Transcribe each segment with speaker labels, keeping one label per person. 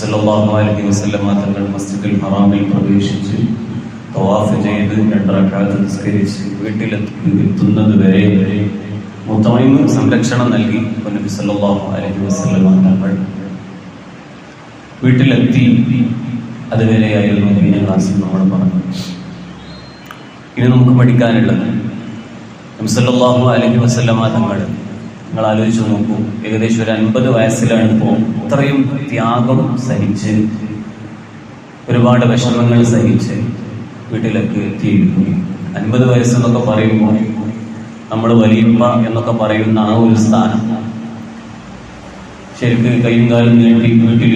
Speaker 1: സല്ലല്ലാഹു അലൈഹി വസല്ലമ തങ്ങൾ മസ്ജിദുൽ ഹറാമിൽ പ്രവേശിച്ച് തവാഫ് ചെയ്ത് 2 റക്അത്ത് നിസ്കരിച്ച് വീട്ടിലെത്തുന്നത് വരെ മുത്തമയിന് സംരക്ഷണം നൽകി നബി സല്ലല്ലാഹു അലൈഹി വസല്ലമ തങ്ങൾ വീട്ടിലെത്തി. അതുവരെയായിരുന്നു കഴിഞ്ഞ ക്ലാസ്സിൽ നമ്മൾ പറഞ്ഞു. ഇനി നമുക്ക് പഠിക്കാനുള്ളത് നബി സല്ലല്ലാഹു അലൈഹി വസല്ലമ തങ്ങൾ, നിങ്ങൾ ആലോചിച്ച് നോക്കൂ, ഏകദേശം ഒരു 50 വയസ്സിലാണ് ഇപ്പോൾ ഇത്രയും ത്യാഗം സഹിച്ച് ഒരുപാട് വിഷമങ്ങൾ സഹിച്ച് വീട്ടിലേക്ക് എത്തിയിരിക്കുന്നു. 50 വയസ്സെന്നൊക്കെ പറയുമ്പോൾ നമ്മൾ വലിയപ്പ എന്നൊക്കെ പറയുന്ന ആ ഒരു സ്ഥാനം, ശരിക്ക് കൈയും കാലും നീട്ടി വീട്ടിൽ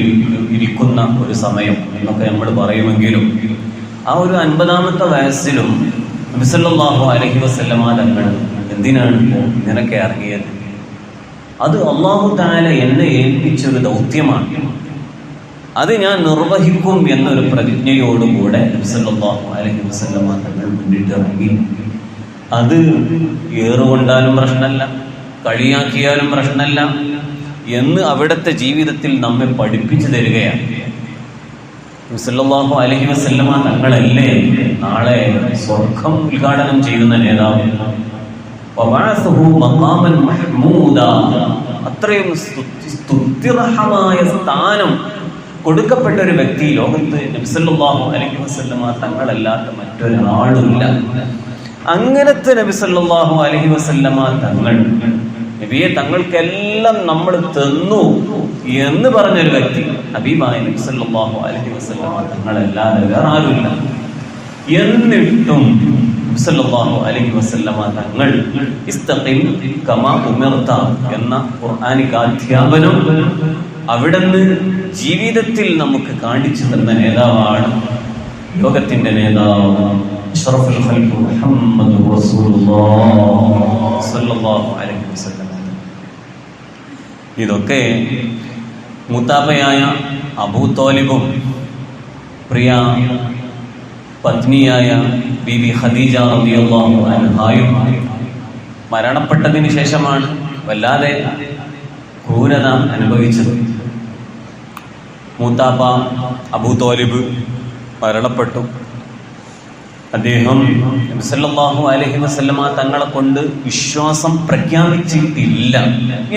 Speaker 1: ഇരിക്കുന്ന ഒരു സമയം എന്നൊക്കെ നമ്മൾ പറയുമെങ്കിലും ആ ഒരു 50-ാമത്തെ വയസ്സിലും നബി സല്ലല്ലാഹു അലൈഹി വസല്ലമ തങ്ങൾ എന്തിനാണ് ഇപ്പോൾ ഇങ്ങനൊക്കെ ഇറങ്ങിയത്? അത് അല്ലാഹു തആല എന്നെ ഏൽപ്പിച്ചൊരു ദൗത്യമാണ്, അത് ഞാൻ നിർവഹിക്കും എന്നൊരു പ്രതിജ്ഞയോടുകൂടെ നബി സല്ലല്ലാഹു അലൈഹി വസല്ലമ തങ്ങൾ മുന്നിട്ട് ഇറങ്ങി. അത് ഏറുകൊണ്ടാലും പ്രശ്നമല്ല, കളിയാക്കിയാലും പ്രശ്നമല്ല എന്ന് അവിടുത്തെ ജീവിതത്തിൽ നമ്മെ പഠിപ്പിച്ചു തരികയാണ്. നബി സല്ലല്ലാഹു അലൈഹി വസല്ലമ തങ്ങളല്ലേ നാളെ സ്വർഗം ഉദ്ഘാടനം ചെയ്യുന്ന നേതാവ്. അത്രയും സ്തുത്യർഹമായ സ്ഥാനം കൊടുക്കപ്പെട്ട ഒരു വ്യക്തി ലോകത്ത് നബി സല്ലല്ലാഹു അലൈഹി വസല്ലമ തങ്ങളല്ലാത്ത മറ്റൊരാളുമില്ല. അങ്ങനത്തെ നബി സല്ലല്ലാഹു അലൈഹി വസല്ലമ തങ്ങൾ, നബിയെ തങ്ങൾക്കെല്ലാം നമ്മൾ തന്നു എന്ന് പറഞ്ഞൊരു വ്യക്തി ഹബീബായ നബി സല്ലല്ലാഹു അലൈഹി വസല്ലമ തങ്ങളല്ലാതെ വേറെ ആരുമില്ല. എന്നിട്ടും നബി സല്ലല്ലാഹു അലൈഹി വസല്ലമ തങ്ങൾ ഇസ്തഖിം കമാ ഉമിർത എന്ന ഖുർആനിക അധ്യാപനം അവിടുന്ന് ജീവിതത്തിൽ നമുക്ക് കാണിച്ചു തന്ന നേതാവാണ്, ലോകത്തിന്റെ നേതാവ് അഷ്റഫുൽ ഖൽഖ് മുഹമ്മദുർ റസൂലുള്ളാഹി സ്വല്ലല്ലാഹു അലൈഹി വസല്ലം. ഇതൊക്കെ മുത്താബയായ അബൂ ത്വാലിബും പ്രിയ പത്നിയായ ബീബി ഖദീജ റളിയല്ലാഹു അൻഹായും മരണപ്പെട്ടതിന് ശേഷമാണ് വല്ലാതെ ക്രൂരത അനുഭവിച്ചത്. മൂത്താപ്പ അബൂ ത്വാലിബ് മരണപ്പെട്ടു. അദ്ദേഹം നബി സല്ലല്ലാഹു അലൈഹി വസല്ലമ തങ്ങളെ കൊണ്ട് വിശ്വാസം പ്രഖ്യാപിച്ചിട്ടില്ല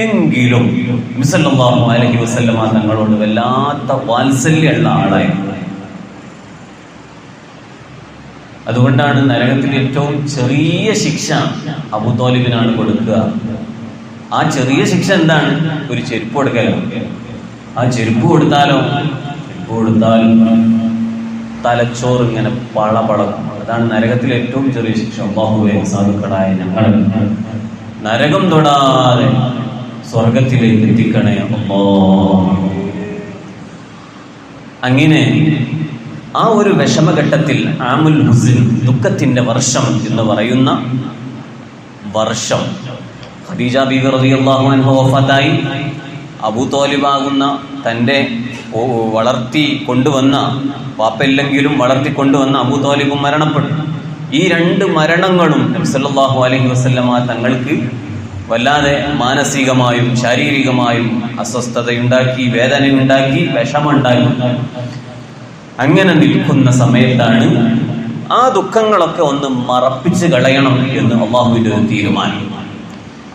Speaker 1: എങ്കിലും നബി സല്ലല്ലാഹു അലൈഹി വസല്ലമ തങ്ങളോട് വല്ലാത്ത വാത്സല്യമുള്ള ആളായിരുന്നു. അതുകൊണ്ടാണ് നരകത്തിൽ ഏറ്റവും ചെറിയ ശിക്ഷ അബൂ ത്വാലിബിനാണ് കൊടുക്കുക. ആ ചെറിയ ശിക്ഷ എന്താണ്? ഒരു ചെരുപ്പ് കൊടുക്കലാണ്. ആ ചെരുപ്പ് കൊടുത്താൽ തലച്ചോറ് ഇങ്ങനെ പളപളക്കും. അതാണ് നരകത്തിലെ ഏറ്റവും ചെറിയ ശിക്ഷ. അല്ലാഹുവേ, സാധുക്കളായ ഞങ്ങൾ നരകം തൊടാതെ സ്വർഗത്തിലേക്ക് എത്തിക്കണേ അല്ലാഹ്. അങ്ങനെ ആ ഒരു വിഷമഘട്ടത്തിൽ ആമുൽ ഹുസ്ൻ, ദുഃഖത്തിന്റെ വർഷം എന്ന് പറയുന്ന വർഷം, ഖദീജ ബീവി റളിയല്ലാഹു അൻഹ വഫാത്തായി. അബൂ ത്വാലിബാകുന്ന തൻ്റെ വളർത്തി കൊണ്ടുവന്ന, വാപ്പയില്ലെങ്കിലും വളർത്തിക്കൊണ്ടുവന്ന അബൂ ത്വാലിബും മരണപ്പെട്ടു. ഈ 2 മരണങ്ങളും നബി സല്ലല്ലാഹു അലൈഹി വസല്ലമ തങ്ങൾക്ക് വല്ലാതെ മാനസികമായും ശാരീരികമായും അസ്വസ്ഥതയുണ്ടാക്കി, വേദനയുണ്ടാക്കി, വിഷമമുണ്ടാക്കി. അങ്ങനെ നിൽക്കുന്ന സമയത്താണ് ആ ദുഃഖങ്ങളൊക്കെ ഒന്ന് മറപ്പിച്ച് കളയണം എന്ന് അല്ലാഹുവിന്റെ ഒരു തീരുമാനം.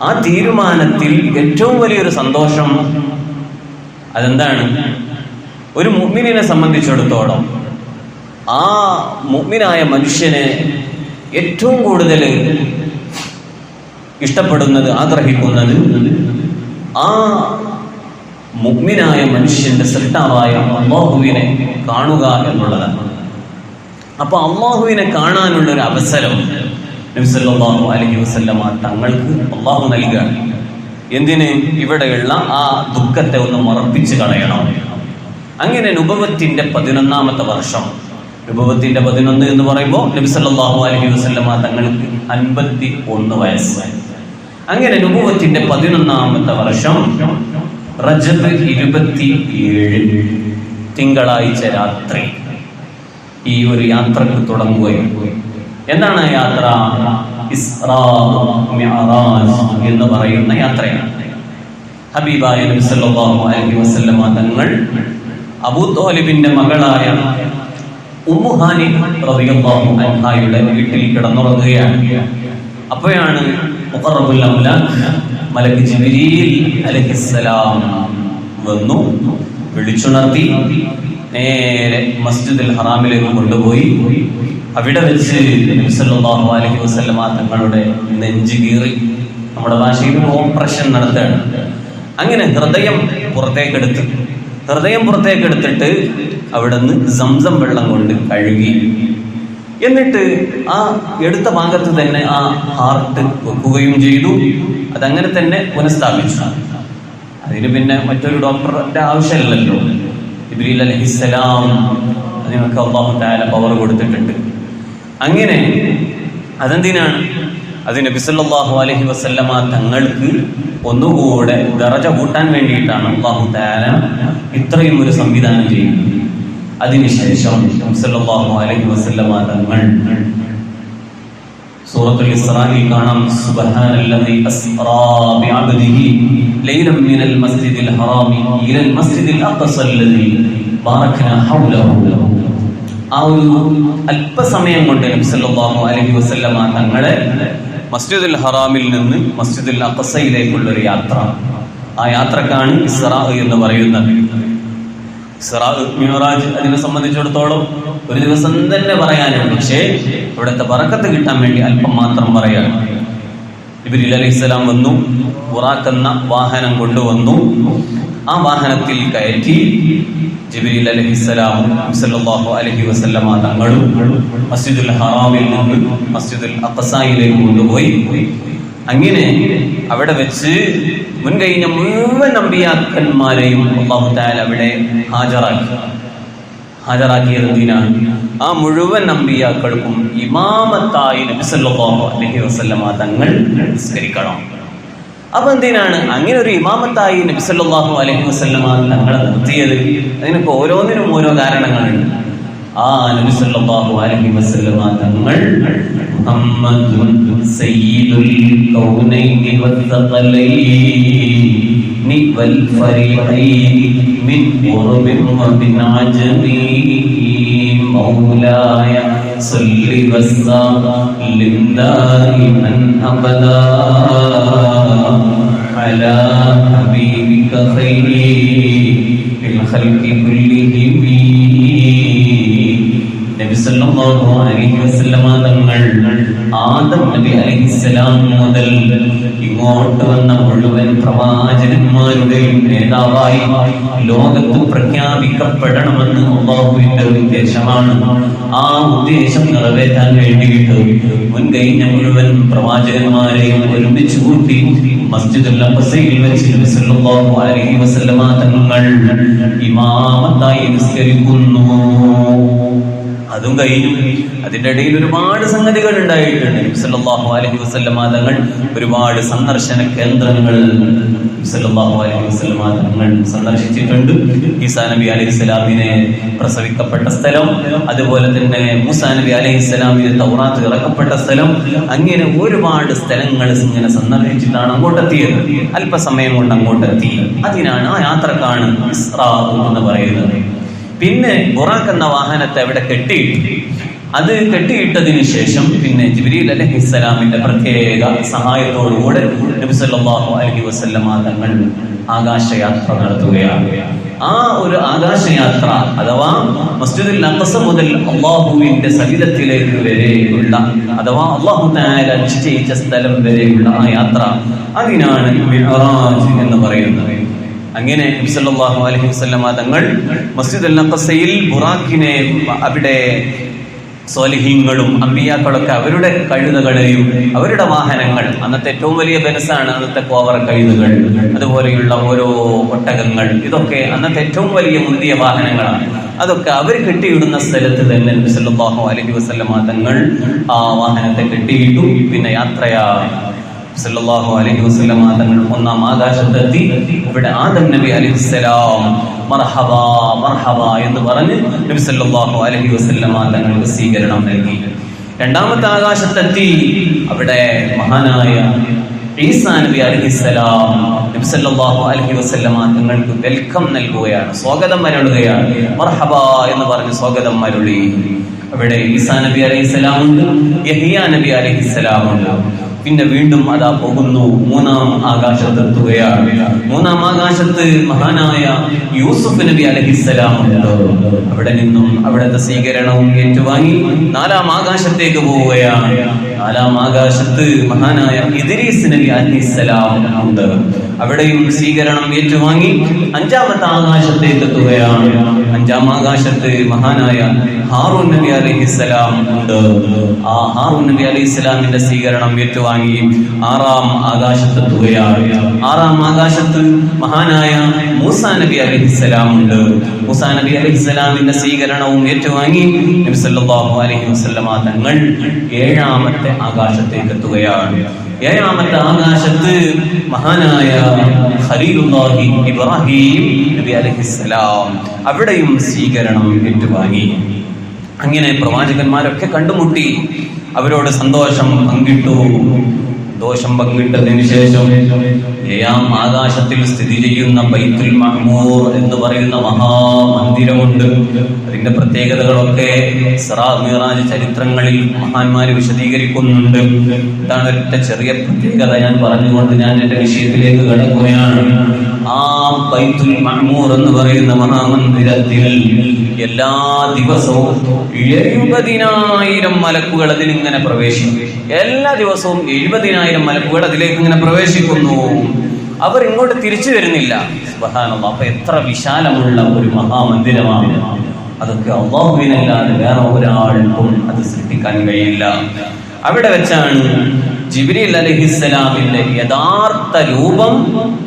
Speaker 1: ആ തീരുമാനത്തിൽ ഏറ്റവും വലിയൊരു സന്തോഷം അതെന്താണ്? ഒരു മുഅ്മിനിനെ സംബന്ധിച്ചിടത്തോളം ആ മുഅ്മിനായ മനുഷ്യനെ ഏറ്റവും കൂടുതൽ ഇഷ്ടപ്പെടുന്നത്, ആഗ്രഹിക്കുന്നത് ആ മുഅ്മിനായ മനുഷ്യന്റെ സൃഷ്ടാവായ അല്ലാഹുവിനെ കാണുക എന്നുള്ളതാണ്. അപ്പൊ അല്ലാഹുവിനെ കാണാനുള്ള ഒരു അവസരം നബി സല്ലല്ലാഹു അലൈഹി വസല്ലമ തങ്ങൾക്ക് അല്ലാഹു നൽകുകയാണ്. എന്തിന്? ഇവിടെയുള്ള ആ ദുഃഖത്തെ ഒന്ന് മറപ്പിച്ച് കളയണം. അങ്ങനെ നുബുവത്തിന്റെ 11-ാമത്തെ വർഷം, നുബുവത്തിന്റെ 11 എന്ന് പറയുമ്പോൾ നബി സല്ലല്ലാഹു അലൈഹി വസല്ലമ തങ്ങൾക്ക് 51 വയസ്സ്. അങ്ങനെ നുബുവത്തിന്റെ 11-ാമത്തെ വർഷം റജബ് 27 തിങ്കളാഴ്ച രാത്രി ഈ ഒരു യാത്രക്ക് തുടങ്ങുകയും. എന്താണ് ആ യാത്ര? ഇസ്റാ മിഅറാജ് എന്ന് പറയുന്ന യാത്രയാണ്. ഹബീബായ നബി സല്ലല്ലാഹു അലൈഹി വസല്ലമ തങ്ങൾ അബൂ ത്വാലിബിന്റെ മകളായ ഉമ്മു ഹാനി റളിയല്ലാഹു അൻഹായുടെ വീട്ടിൽ കിടന്നുറങ്ങുകയാണ്. അപ്പോഴാണ് മുഖറബുൽ അംലാഖ് മലക്ക് ജിബ്രീൽ അലൈഹിസ്സലാം വന്നു, വിളിച്ചുണർത്തി നേരെ മസ്ജിദുൽ ഹറാമിലേക്ക് കൊണ്ടുപോയി. അവിടെ വെച്ച് നബി സല്ലല്ലാഹു അലൈഹി വസല്ലമ തങ്ങളുടെ നെഞ്ച് കീറി, നമ്മുടെ ഭാഷയിൽ ഓപ്പറേഷൻ നടത്തുകയാണ്. അങ്ങനെ ഹൃദയം പുറത്തേക്കെടുത്തിട്ട് അവിടെ നിന്ന് സംസം വെള്ളം കൊണ്ട് കഴുകി. എന്നിട്ട് ആ എടുത്ത ഭാഗത്ത് തന്നെ ആ ഹാർട്ട് വെക്കുകയും ചെയ്തു. അതങ്ങനെ തന്നെ പുനഃസ്ഥാപിച്ചു. അതിന് പിന്നെ മറ്റൊരു ഡോക്ടറുടെ ആവശ്യമില്ലല്ലോ. ജിബ്രീൽ അലൈഹിസ്സലാം അതിനൊക്കെ അല്ലാഹു തആല പവർ കൊടുത്തിട്ടുണ്ട്. അങ്ങനെ അതെന്തിനാണ്? അത് നബി സല്ലല്ലാഹു അലൈഹി വസല്ലമ തങ്ങൾക്ക് ഒന്നുകൂടെ ദറജ കൂട്ടാൻ വേണ്ടിയിട്ടാണ് അല്ലാഹു തആല ഇത്രയും ഒരു സംവിധാനം ചെയ്യുന്നത്. അതിനുശേഷം നബി സല്ലല്ലാഹു അലൈഹി വസല്ലമ തങ്ങൾ സൂറത്തുൽ ഇസ്രായിൽ കാണാം, സുബ്ഹാനല്ലദീ അസ്റാ ബിഅബ്ദിഹി ലൈലൻ മിനൽ മസ്ജിദിൽ ഹറാമി ഇലൽ മസ്ജിദിൽ അഖ്സല്ലദീ ബാറക്നാ ഹൗലഹു. ആ ഒരു അല്പസമയം കൊണ്ട് നബി സല്ലല്ലാഹു അലൈഹി വസല്ലമ തങ്ങളെ മസ്ജിദുൽ ഹറാമിൽ നിന്ന് മസ്ജിദുൽ അഖ്സയിലേക്കുള്ള ഒരു യാത്ര, ആ യാത്രക്കാണ് ഇസ്റാ എന്ന് പറയുന്നത്. ഇസ്റാ മിഅ്റാജ് അതിനെ സംബന്ധിച്ചിടത്തോളം ഒരു ദിവസം തന്നെ പറയാനുണ്ട്. പക്ഷേ ഇവിടുത്തെ ബറക്കത്ത് കിട്ടാൻ വേണ്ടി അല്പം മാത്രം പറയാണ്. ജിബ്രീൽ അലൈഹിസ്സലാം വന്നു, ബുറാഖ് എന്ന വാഹനം കൊണ്ടുവന്നു. ആ വാഹനത്തിൽ കയറ്റി ജിബ്രീൽ അലൈഹിസ്സലാം സല്ലല്ലാഹു അലൈഹി വസല്ലമ തങ്ങളും മസ്ജിദുൽ ഹറാമിൽ നിന്ന് മസ്ജിദുൽ അഖ്സയിലേക്ക് കൊണ്ടുപോയി. അങ്ങനെ അവിടെ വെച്ച് മുൻകഴിഞ്ഞ മുഴുവൻ അമ്പിയാക്കന്മാരെയും അല്ലാഹു തആല അവിടെ ഹാജരാക്കിയത് എന്തിനാണ്? ആ മുഴുവൻ അമ്പിയാക്കൾക്കും ഇമാമത്തായി നബി സല്ലല്ലാഹു അലൈഹി വസല്ലമ തങ്ങൾ നിസ്കരിക്കണം. അപ്പൊ എന്തിനാണ് അങ്ങനെ ഒരു ഇമാമത്തായി നബി സല്ലല്ലാഹു അലൈഹി വസല്ലമ തങ്ങളെ നിർത്തിയത്? അതിനൊക്കെ ഓരോന്നിനും ഓരോ കാരണങ്ങളുണ്ട്. ആ നബി സല്ലല്ലാഹു അലൈഹി വസല്ലമ തങ്ങൾ മുഹമ്മദുൻ സയ്യിദുൽ കൗനൈനി വസ്സഖലൈനി വൽ ഫരീഖൈനി മിൻ ഖുർബിൻ വമിൻ അജ്മി മൗലായ സല്ലി വസ്സല്ലിം ദായിമൻ അബദാ അലാ ഹബീബിക ഖൈരിൽ ഖൽഖി കുല്ലിഹിം. നബി സല്ലല്ലാഹു അലൈഹി വസല്ലമ തങ്ങൾ ആദം നബി അലൈഹിസ്സലാം മുതൽ ഇങ്ങോട്ട് വന്ന മുഴുവൻ പ്രവാചകന്മാരുടെയും നേതാവായി ലോകത്ത് പ്രഖ്യാപിക്കപ്പെടണമെന്ന് അല്ലാഹുവിന്റെ ഉദ്ദേശമാണ്. ആ ഉദ്ദേശം നിറവേറ്റാൻ വേണ്ടിയിട്ട് മുൻകഴിഞ്ഞ മുഴുവൻ പ്രവാചകന്മാരെയും ഒരുമിച്ച് കൂട്ടി മസ്ജിദുൽ അഖ്സയിൽ വെച്ച് നബി സല്ലല്ലാഹു അലൈഹി വസല്ലമ തങ്ങൾ ഇമാമത്തായി നിസ്കരിക്കുന്നു. അതും കഴിഞ്ഞു. അതിന്റെ ഇടയിൽ ഒരുപാട് സംഗതികൾ ഉണ്ടായിട്ടുണ്ട്. നബി സല്ലല്ലാഹു അലൈഹി വസല്ലമ തങ്ങൾ ഒരുപാട് സന്ദർശന കേന്ദ്രങ്ങൾ സല്ലല്ലാഹു അലൈഹി വസല്ലമ തങ്ങൾ സന്ദർശിച്ചിട്ടുണ്ട്. ഈസാ നബി അലൈഹിസ്സലാമിനെ പ്രസവിക്കപ്പെട്ട സ്ഥലം, അതുപോലെ തന്നെ മൂസാ നബി അലൈഹിസ്സലാമിന് തൗറാത്ത് ഇറക്കപ്പെട്ട സ്ഥലം, അങ്ങനെ ഒരുപാട് സ്ഥലങ്ങൾ ഇങ്ങനെ സന്ദർശിച്ചിട്ടാണ് അങ്ങോട്ടെത്തിയത്. അല്പസമയം കൊണ്ട് അങ്ങോട്ടെത്തി. അതിനാണ് ആ യാത്രക്കാണ് ഇസ്റാ എന്ന് പറയുന്നത്. പിന്നെ ബുറാഖ് എന്ന വാഹനത്തെ അവിടെ കെട്ടിയിട്ടു. അത് കെട്ടിയിട്ടതിന് ശേഷം പിന്നെ ജിബ്രീൽ അലൈഹിസ്സലാമിന്റെ പ്രത്യേക സഹായത്തോടുകൂടെ നബി സല്ലല്ലാഹു അലൈഹി വസല്ലമ തങ്ങൾ ആകാശയാത്ര നടത്തുകയാണ്. ആ ഒരു ആകാശയാത്ര അഥവാ മസ്ജിദുൽ അഖ്സ മുതൽ അല്ലാഹുവിന്റെ സവിധത്തിലേക്ക് വരെയുള്ള അഥവാ അല്ലാഹു തആല നിശ്ചയിച്ച സ്ഥലം വരെയുള്ള ആ യാത്ര, അതിനാണ് മിഅ്റാജ് എന്ന് പറയുന്നത്. അങ്ങനെ നബി സല്ലല്ലാഹു അലൈഹി വസല്ലമ തങ്ങൾ മസ്ജിദുൽ അഖ്സയിൽ ബുറാഖിനെ അവിടെ സ്വാലിഹീങ്ങളും അമ്പിയാക്കളൊക്കെ അവരുടെ കഴുതകളെയും അവരുടെ വാഹനങ്ങൾ, അന്നത്തെ ഏറ്റവും വലിയ ബെനസാണ് അന്നത്തെ കോവർ കഴുതകൾ, അതുപോലെയുള്ള ഓരോ ഒട്ടകങ്ങൾ, ഇതൊക്കെ അന്നത്തെ ഏറ്റവും വലിയ മുന്തിയ വാഹനങ്ങളാണ്. അതൊക്കെ അവർ കെട്ടിയിടുന്ന സ്ഥലത്ത് തന്നെ നബി സല്ലല്ലാഹു അലൈഹി വസല്ലമ തങ്ങൾ ആ വാഹനത്തെ കെട്ടിയിട്ടു. പിന്നെ യാത്രയാണ്. സല്ലല്ലാഹു അലൈഹി വസല്ലമ തങ്ങൾ ഒന്നാം ആകാശത്തെത്തി. ഇവിടെ ആദം നബി അലൈഹിസ്സലാം മർഹബാ മർഹബാ എന്ന് പറഞ്ഞ് നബി സല്ലല്ലാഹു അലൈഹി വസല്ലമ തങ്ങൾക്ക് സ്വീകരണം നൽകി. രണ്ടാമത്തെ ആകാശത്തെത്തി. അവിടെ മഹാനായ ഈസാ നബി അലൈഹിസ്സലാം നബി സല്ലല്ലാഹു അലൈഹി വസല്ലമ തങ്ങൾക്ക് വെൽക്കം നൽകുകയാണ്, സ്വാഗതം അരുളുകയാണ്. മർഹബാ എന്ന് പറഞ്ഞ് സ്വാഗതം അരുളി. അവിടെ ഈസാ നബി അലൈഹിസ്സലാം ഉണ്ട്, യഹ്യാ നബി അലൈഹിസ്സലാം ഉണ്ട്. പിന്നെ വീണ്ടും അതാ പോകുന്നു, മൂന്നാം ആകാശത്തെത്തുകയാണ്. മൂന്നാം ആകാശത്ത് മഹാനായ യൂസുഫ് നബി അലൈഹിസ്സലാം ഉണ്ട്. അവിടെ നിന്നും അവിടുത്തെ സ്വീകരണവും ഏറ്റുവാങ്ങി നാലാം ആകാശത്തേക്ക് പോവുകയാണ്. നാലാം ആകാശത്ത് മഹാനായ ഇദ്രീസ് നബി അലൈഹിസ്സലാം ഉണ്ട്. അവിടെയും സ്വീകരണം ഏറ്റുവാങ്ങി അഞ്ചാമത്തെ ആകാശത്തേക്ക് എത്തുകയാണ്. അഞ്ചാം ആകാശത്ത് മഹാനായ ഹാറൂൻ നബി അലൈഹിസ്സലാം ഉണ്ട്. ആ ഹാറൂൻ നബി അലൈഹിസ്സലാമിന്റെ സ്വീകരണം ഏറ്റുവാങ്ങി ആറാം ആകാശത്തെത്തുകയാണ്. ആറാം ആകാശത്ത് മഹാനായ മൂസാ നബി അലൈഹിസ്സലാം ഉണ്ട്. മൂസാ നബി അലൈഹിസ്സലാമിന്റെ സ്വീകരണവും ഏറ്റുവാങ്ങി നബി സല്ലല്ലാഹു അലൈഹി വസല്ലമ തങ്ങൾ ഏഴാമത്തെ ആകാശത്തേക്ക് എത്തുകയാണ്. ഏഴാമത്തെ ആകാശത്ത് മഹാനായ ഖലീലുല്ലാഹി ഇബ്രാഹിം നബി അലൈഹിസ്സലാം, അവിടെയും സ്വീകരണം ഏറ്റുവാങ്ങി. അങ്ങനെ പ്രവാചകന്മാരൊക്കെ കണ്ടുമുട്ടി, അവരോട് സന്തോഷം പങ്കിട്ടു. ദോഷം പങ്കിട്ടതിന് ശേഷം ഏഴാം ആകാശത്തിൽ സ്ഥിതി ചെയ്യുന്ന ബൈത്തുൽ മഅ്മൂർ എന്ന് പറയുന്ന മഹാമന്ദിരമുണ്ട്. അതിന്റെ പ്രത്യേകതകളൊക്കെ ഇസ്റാ മിഅ്റാജ് ചരിത്രങ്ങളിൽ മഹാന്മാര് വിശദീകരിക്കുന്നുണ്ട്. ഇതാണ് ഒറ്റ ചെറിയ പ്രത്യേകത ഞാൻ പറഞ്ഞുകൊണ്ട് ഞാൻ എന്റെ വിഷയത്തിലേക്ക് കടക്കുകയാണ്. ആ ബൈത്തുൽ മഅ്മൂർ എന്ന് പറയുന്ന മഹാമന്ദിരത്തിൽ എല്ലാ ദിവസവും 70,000 മലക്കുകൾ അതിലിങ്ങനെ പ്രവേശിക്കും. എല്ലാ ദിവസവും 70,000 മലക്കുകൾ അതിലേക്ക് ഇങ്ങനെ പ്രവേശിക്കുന്നു. അവർ ഇങ്ങോട്ട് തിരിച്ചു വരുന്നില്ല. സുബ്ഹാനല്ലാഹ്. അപ്പൊ എത്ര വിശാലമുള്ള ഒരു മഹാമന്ദിരമാണ്. അതൊക്കെ അല്ലാഹുവിനല്ലാതെ വേറെ ഒരാൾക്കും അത് സൃഷ്ടിക്കാൻ കഴിയില്ല. അവിടെ വെച്ചാണ് ജിബ്രീൽ അലൈഹിസ്സലാമിന്റെ യഥാർത്ഥ രൂപം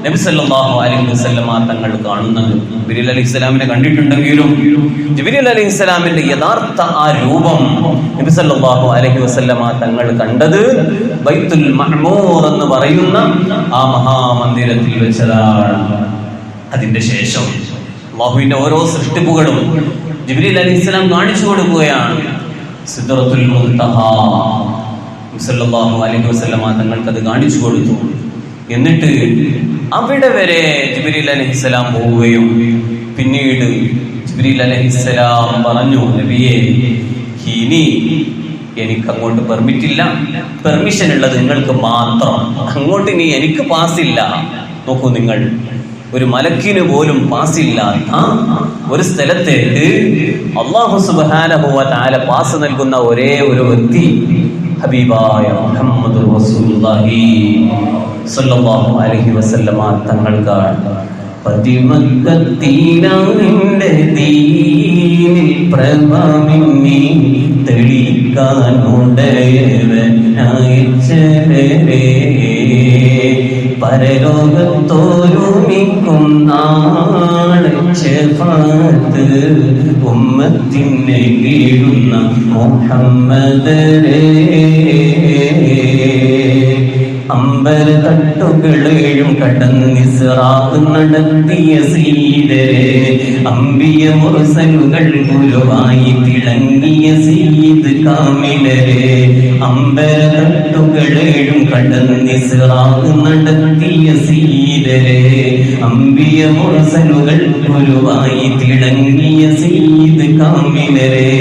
Speaker 1: നബി സല്ലല്ലാഹു അലൈഹി വസല്ലമ തങ്ങൾ കാണുന്നത്. ജിബ്രീൽ അലൈഹിസ്സലാമിനെ കണ്ടിട്ടുണ്ടെങ്കിലും ജിബ്രീൽ അലൈഹിസ്സലാമിന്റെ യഥാർത്ഥ ആ രൂപം നബി സല്ലല്ലാഹു അലൈഹി വസല്ലമ തങ്ങൾ കണ്ടത് ബൈത്തുൽ മഅ്മൂർ എന്ന് പറയുന്ന ആ മഹാമന്ദിരത്തിൽ വെച്ചതാണ്. അതിന്റെ ശേഷം അല്ലാഹുവിന്റെ ഓരോ സൃഷ്ടിപ്പുകളും ജിബ്രീൽ അലൈഹിസ്സലാം കാണിച്ചു കൊടുക്കുകയാണ്. സിദ്റത്തുൽ മുൻതഹ സല്ലല്ലാഹു അലൈഹി വസല്ലമ തങ്ങൾക്ക് അത് കാണിച്ചു കൊടുത്തു. എന്നിട്ട് അവിടെ വരെ ജിബ്രീൽ അലൈഹിസ്സലാം പോവുകയും പിന്നീട് ജിബ്രീൽ അലൈഹിസ്സലാം പറഞ്ഞു, നബിയേ, ഇനി എനിക്ക് അങ്ങോട്ട് പെർമിറ്റില്ല, പെർമിഷൻ ഉള്ളത് നിങ്ങൾക്ക് മാത്രം, അങ്ങോട്ട് ഇനി എനിക്ക് പാസില്ല. നോക്കൂ നിങ്ങൾ, ഒരു മലക്കിന് പോലും പാസില്ലാത്ത ഒരു സ്ഥലത്തേക്ക് അല്ലാഹു സുബ്ഹാനഹു വ തആല പാസ് നൽകുന്ന ഒരേ ഒരു വ്യക്തി ഹബീബായ മുഹമ്മദ് റസൂലുള്ളാഹി സ്വല്ലല്ലാഹു അലൈഹി വസല്ലമ തങ്ങൾക്കാണ്. പതിമക്കത്തീനാന്റെ ദീനിൽ പ്രഭമിന്നി തെളിക്കാനുടയവനായിച്ചവരേ, പരലോകത്തോരുമിക്കും നാളെ ശഫാഅത്ത് ഉമ്മത്തിനെ കീഴുന്ന മുഹമ്മദരേ, അമ്പര തട്ടുകളേഴും കടന്നിസ്റാഖ് നടത്തിയ സീദരേ, അംബിയ മുർസലുകൾ ഗുരുവായി തിളങ്ങിയ സീദ് കാമിലരേ, അമ്പര തട്ടുകളേഴും കടന്നിസ്റാഖ് നടത്തിയ സീദരേ, അംബിയ മുർസലുകൾ ഗുരുവായി തിളങ്ങിയ സീദ് കാമിലരേ,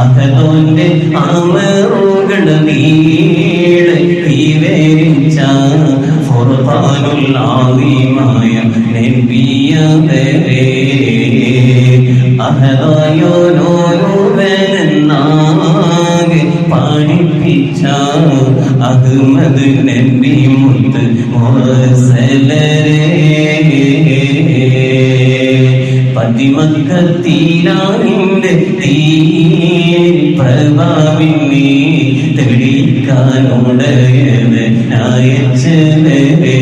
Speaker 1: അഹദോന്റെ ആമറുകൾ നീളെ തീവേരിച്ച ഫുർഖാനുൽ ആദീമായ നബിയവരേ, അഹദായോരോരുവനാകെ പഠിപ്പിച്ച അഹ്മദ് നബി മുത്ത് മുർസലരേ, പതിമക്കത്തീനാന്റെ തീൻ പ്രഭാവിനെ തെളിക്കാനുടയവനായച്ചവരേ,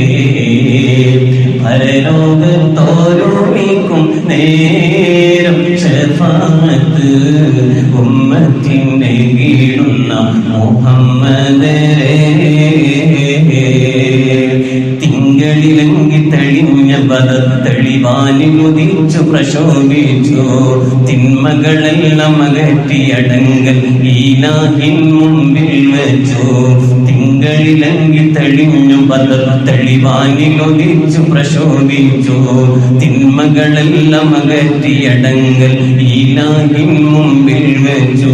Speaker 1: പരലോകത്തോരുമിക്കും നേരം ശഫാഅത്ത് ഉമ്മത്തിനെ കീഴുന്ന മുഹമ്മദരേ, തിങ്കളിലങ്കി തെളിഞ്ഞ ബദർ തെളിവാനി മുദിച്ചു പ്രശോഭിച്ചു, തിന്മകളെല്ലാം അകറ്റിയടങ്കൽ ഈലാഹിൻ മുമ്പിൽ വെച്ചു, തിങ്കൾ മിഴികളിലങ്കി തെളിഞ്ഞു ബദർ തെളിവാനിലൊതിച്ചു പ്രശോഭിച്ചു തിന്മകളെല്ലാം അകറ്റിയടങ്കൽ ഈലാഹിൻ മുമ്പിൽ വെച്ചു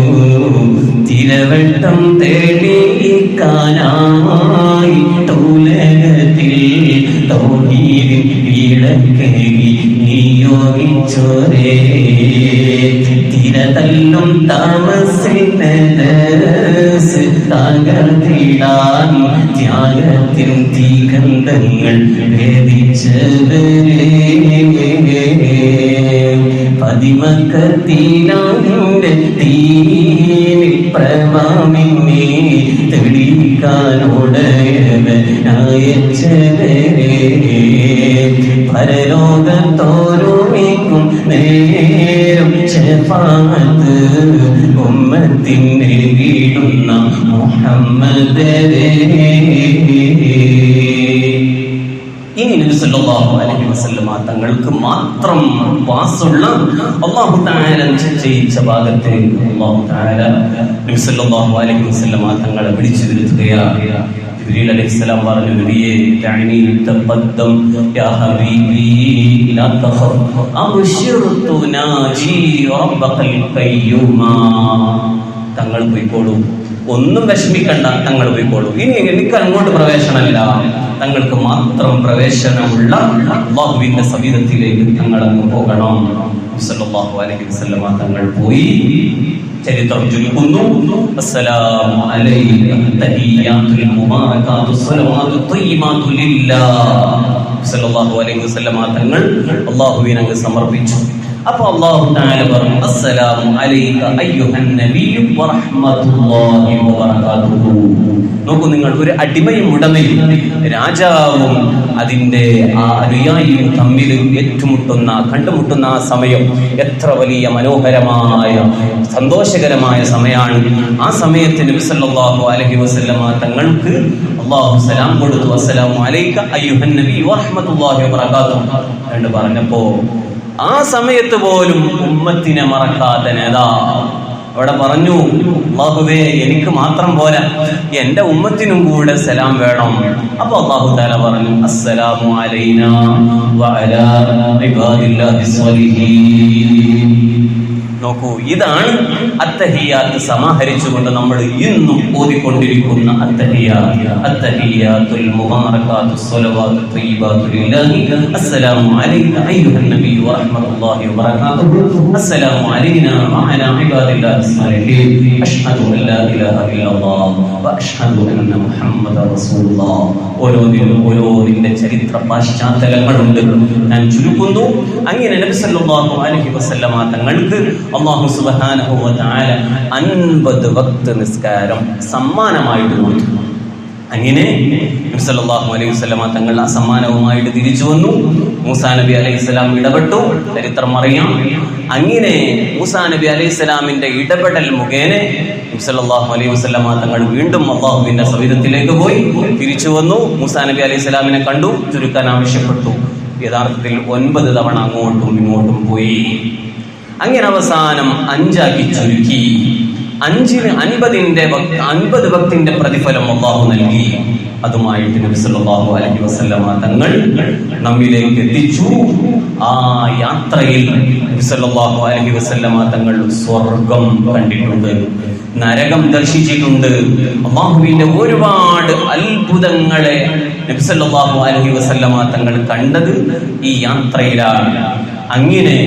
Speaker 1: തിരവട്ടം തേടിക്കാനായി തൗലത്തിൽ തൗഹീദിൻ വിളക്കേകി നിയോഗിച്ചോരേ തിരതല്ലും താമസിനസ് തകർത്തിടാൻ ത്യാഗത്തിൻ തീകന്ധങ്ങൾ ഭേദിച്ചവരേ പതിമക്കത്തിനാന്റെ തീനിൽ പ്രമാമിനെ തെളിയിക്കാനോടയവനായച്ചവരേ പരലോകത്തോരുമിക്കും നേരം ശഫാഅത്ത് ഉമ്മത്തിനെ വീടുന്ന മുഹമ്മദരേ. ഇനി നബി സല്ലല്ലാഹു അലൈഹി വസല്ലമ തങ്ങൾക്ക് മാത്രം വാസുള്ള അല്ലാഹു തആല നിശ്ചയിച്ച ഭാഗത്തേക്ക് അല്ലാഹു തആല നബി സല്ലല്ലാഹു അലൈഹി വസല്ലമ തങ്ങളെ വിളിച്ചു വരുത്തുകയാണ്. ജിബ്രീൽ അലൈഹിസ്സലാം പറഞ്ഞു, നബിയേ തഅനി തഖദ്ദം യാ ഹബീബി ലാ തഖഫ് അബ്ശിർതു നാജി റബ്ബകൽ ഖയ്യൂമാ. തങ്ങൾ പോയിക്കോളൂ, ഒന്നും വിഷമിക്കണ്ട, തങ്ങൾ പോയിക്കോളൂ. ഇനി എനിക്ക് അങ്ങോട്ട് പ്രവേശനമില്ല, തങ്ങൾക്ക് മാത്രം പ്രവേശനമുള്ള അല്ലാഹുവിന്റെ സവിധത്തിലേക്ക് തങ്ങൾ അങ്ങ് പോകണം. സല്ലല്ലാഹു അലൈഹി വസല്ലമ തങ്ങൾ പോയി. ചരിത്രം ചൊല്ലുന്നു, അസ്സലാമു അലൈക തഹിയ്യാത്തുൽ മുബാറകാത്തു സ്വലവാത്തു ത്വയ്യിബാത്തു ലില്ലാഹ്. സല്ലല്ലാഹു അലൈഹി വസല്ലമ തങ്ങൾ അല്ലാഹുവിനെ സമർപ്പിച്ചു. അപ്പോൾ അല്ലാഹു തആല പറഞ്ഞു, അസ്സലാമു അലൈക അയ്യുഹൻ നബിയ്യു വറഹ്മത്തുള്ളാഹി വബറകാതുഹു. നോക്കൂ, നിങ്ങൾ ഒരു അടിമയും ഉടമയും രാജാവും അതിന്റെ ആ അനുയായിയും തമ്മിൽ ഏറ്റുമുട്ടുന്ന കണ്ടുമുട്ടുന്ന ആ സമയം എത്ര വലിയ മനോഹരമായ സന്തോഷകരമായ സമയമാണ്. ആ സമയത്ത് നബി സല്ലല്ലാഹു അലൈഹി വസല്ലമ തങ്ങൾക്ക് അല്ലാഹു സലാം കൊടുത്തു, അസ്സലാമു അലൈക അയ്യുഹൻ നബിയ്യു വറഹ്മത്തുള്ളാഹി വബറകാതുഹു എന്ന് പറഞ്ഞപ്പോ ആ സമയത്ത് പോലും ഉമ്മത്തിനെ മറക്കാത്ത നേതാവ് അവിടെ പറഞ്ഞു, അല്ലാഹുവേ എനിക്ക് മാത്രം പോരാ, എന്റെ ഉമ്മത്തിനും കൂടെ സലാം വേണം. അപ്പൊ അല്ലാഹു തആല പറഞ്ഞു, അസ്സലാമു അലൈനാ വഅലാ ഇബാദില്ലാഹി സ്വാലിഹീൻ. നോക്കൂ, ഇതാണ് അത്തഹിയ്യാത്ത് സമാഹരിച്ചുകൊണ്ട് നമ്മൾ ഇന്നും ഓതിക്കൊണ്ടിരിക്കുന്ന അത്തഹിയ്യാത്ത്. അത്തഹിയ്യാത്തുൽ മുബാറകാത്തു സ്വലവാത്തു ത്വയ്യിബാത്തു ലില്ലാഹി. അസ്സലാമു അലൈക അയ്യുഹൻ നബിയ്യു വറഹ്മത്തുള്ളാഹി വബറകാതുഹു. അസ്സലാമു അലൈനാ വഅലാ ഇബാദില്ലാഹി സ്വാലിഹീൻ. അഷ്ഹദു അൻ ലാ ഇലാഹ ഇല്ലല്ലാഹ് വ അഷ്ഹദു അന്ന മുഹമ്മദൻ റസൂലുള്ളാഹ്. ഓരോന്നിന്റെ ചരിത്ര പശ്ചാത്തലങ്ങളുണ്ട്. ഞാൻ ചുരുക്കുന്നു. അങ്ങനെ നബി സല്ലല്ലാഹു അലൈഹി വസല്ലമ തങ്ങൾക്ക് അല്ലാഹു സുബ്ഹാനഹു വ തആല 50 വക്ത് നിസ്കാരം സമ്മാനമായിട്ട് കൊടുത്തു. അങ്ങനെ നബി സല്ലല്ലാഹു അലൈഹി വസല്ലമ തങ്ങൾ ആ സമ്മാനവുമായിട്ട് തിരിച്ചു വന്നു. മൂസാ നബി അലൈഹിസ്സലാം ഇടപെട്ടു, ചരിത്രം അറിയാം. അങ്ങനെ മൂസാ നബി അലൈഹിസ്സലാമിന്റെ ഇടപെടൽ മുഖേന നബി സല്ലല്ലാഹു അലൈഹി വസല്ലമ തങ്ങൾ വീണ്ടും അല്ലാഹുവിന്റെ സവിധത്തിലേക്ക് പോയി, തിരിച്ചു വന്നു. മൂസാ നബി അലൈഹിസ്സലാമിനെ കണ്ടു, ചുരുക്കാൻ ആവശ്യപ്പെട്ടു. യഥാർത്ഥത്തിൽ 9 തവണ അങ്ങോട്ടും ഇങ്ങോട്ടും പോയി. അങ്ങനെ അവസാനം 5 ആക്കി ചുരുക്കി. 5-ന് 50 വക്തിന്റെ പ്രതിഫലം അല്ലാഹു നൽകി. അതുമായിട്ട് നബി സല്ലല്ലാഹു അലൈഹി വസല്ലമ തങ്ങൾ നമ്മിലേക്ക് എത്തിച്ചു. ആ യാത്രയിൽ നബി സല്ലല്ലാഹു അലൈഹി വസല്ലമ തങ്ങൾ സ്വർഗം കണ്ടിട്ടുണ്ട്, നരകം ദർശിച്ചിട്ടുണ്ട്. അല്ലാഹുവിന്റെ ഒരുപാട് അത്ഭുതങ്ങളെ നബി സല്ലല്ലാഹു അലൈഹി വസല്ലമ തങ്ങൾ കണ്ടത് ഈ യാത്രയിലാണ്. അങ്ങനെ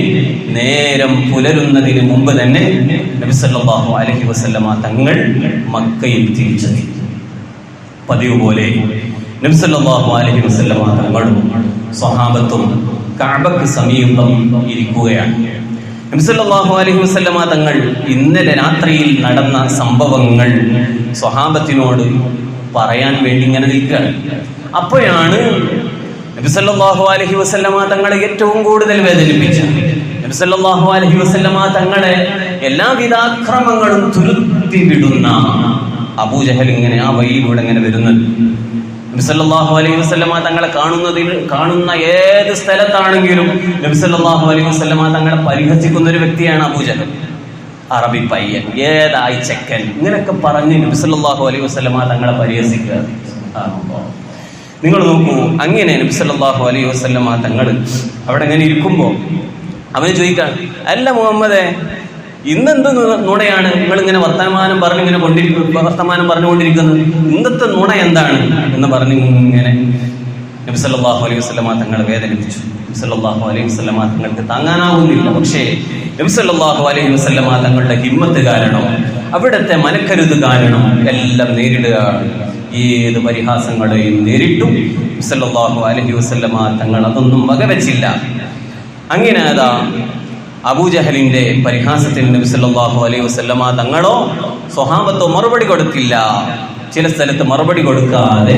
Speaker 1: നേരം പുലരുന്നതിന് മുമ്പ് തന്നെ നബി സല്ലല്ലാഹു അലൈഹി വസല്ലമ തങ്ങൾ മക്കയിൽ തിരിച്ചെത്തി. പതിവ് പോലെ നബി സല്ലല്ലാഹു അലൈഹി വസല്ലമ തങ്ങളും സ്വഹാബത്തും കഅബക്ക് സമീപം ഇരിക്കുകയാണ്. നബി സല്ലല്ലാഹു അലൈഹി വസല്ലമ തങ്ങൾ ഇന്നലെ രാത്രിയിൽ നടന്ന സംഭവങ്ങൾ സ്വഹാബത്തിനോട് പറയാൻ വേണ്ടി ഇങ്ങനെ നിൽക്കുകയാണ്. അപ്പോഴാണ് നബി സല്ലല്ലാഹു അലൈഹി വസല്ലമ തങ്ങളെ ഏറ്റവും കൂടുതൽ വേദനിപ്പിച്ച, നബി സല്ലല്ലാഹു അലൈഹി വസല്ലമ തങ്ങളെ എല്ലാവിധ അക്രമങ്ങളും തുരുത്തി വിടുന്ന അബൂജഹൽ ഇങ്ങനെ ആ വഴിയിലൂടെ ഇങ്ങനെ വരുന്നത്. നബി സല്ലല്ലാഹു അലൈഹി വസല്ലമ തങ്ങളെ കാണുന്ന ഏത് സ്ഥലത്താണെങ്കിലും നബി സല്ലല്ലാഹു അലൈഹി വസല്ലമ തങ്ങളെ പരിഹസിക്കുന്ന ഒരു വ്യക്തിയാണ് അബൂജഹൽ. അറബി പയ്യൻ, ഏതായി ചെക്കൻ, ഇങ്ങനെയൊക്കെ പറഞ്ഞ് നബി സല്ലല്ലാഹു അലൈഹി വസല്ലമ തങ്ങളെ പരിഹസിക്കുക. നിങ്ങൾ നോക്കൂ, അങ്ങനെ നബി സല്ലല്ലാഹു അലൈഹി വസല്ലമ തങ്ങൾ അവിടെ ഇങ്ങനെ ഇരിക്കുമ്പോൾ അവന് ചോദിക്കാൻ, അല്ല മുഹമ്മദേ, ഇന്നെന്ത് നുണയാണ് നിങ്ങളിങ്ങനെ വർത്തമാനം പറഞ്ഞുകൊണ്ടിരിക്കുന്നത്? ഇന്നത്തെ നുണ എന്താണ് എന്ന് പറഞ്ഞ് ഇങ്ങനെ നബി സല്ലല്ലാഹു അലൈഹി വസല്ലമ തങ്ങൾ വേദനിപ്പിച്ചു. നബി സല്ലല്ലാഹു അലൈഹി വസല്ലമ തങ്ങൾക്ക് താങ്ങാനാവുന്നില്ല. പക്ഷേ നബി സല്ലല്ലാഹു അലൈഹി വസല്ലമ തങ്ങളുടെ ഹിമ്മത്ത് കാരണം, അവിടുത്തെ മനക്കരുത് കാരണം എല്ലാം നേരിടുകയാണ്. ഏത് പരിഹാസങ്ങളെയും നേരിട്ടു. നബി സല്ലല്ലാഹു അലൈഹി വസല്ലമ തങ്ങൾ അതൊന്നും വകവെച്ചില്ല. അങ്ങനെ അതാ അബൂജഹലിന്റെ പരിഹാസത്തിന് നബി സല്ലല്ലാഹു അലൈഹി വസല്ലമ തങ്ങളോ സ്വഹാബത്തോ മറുപടി കൊടുത്തില്ല. ചില സ്ഥലത്ത് മറുപടി കൊടുക്കാതെ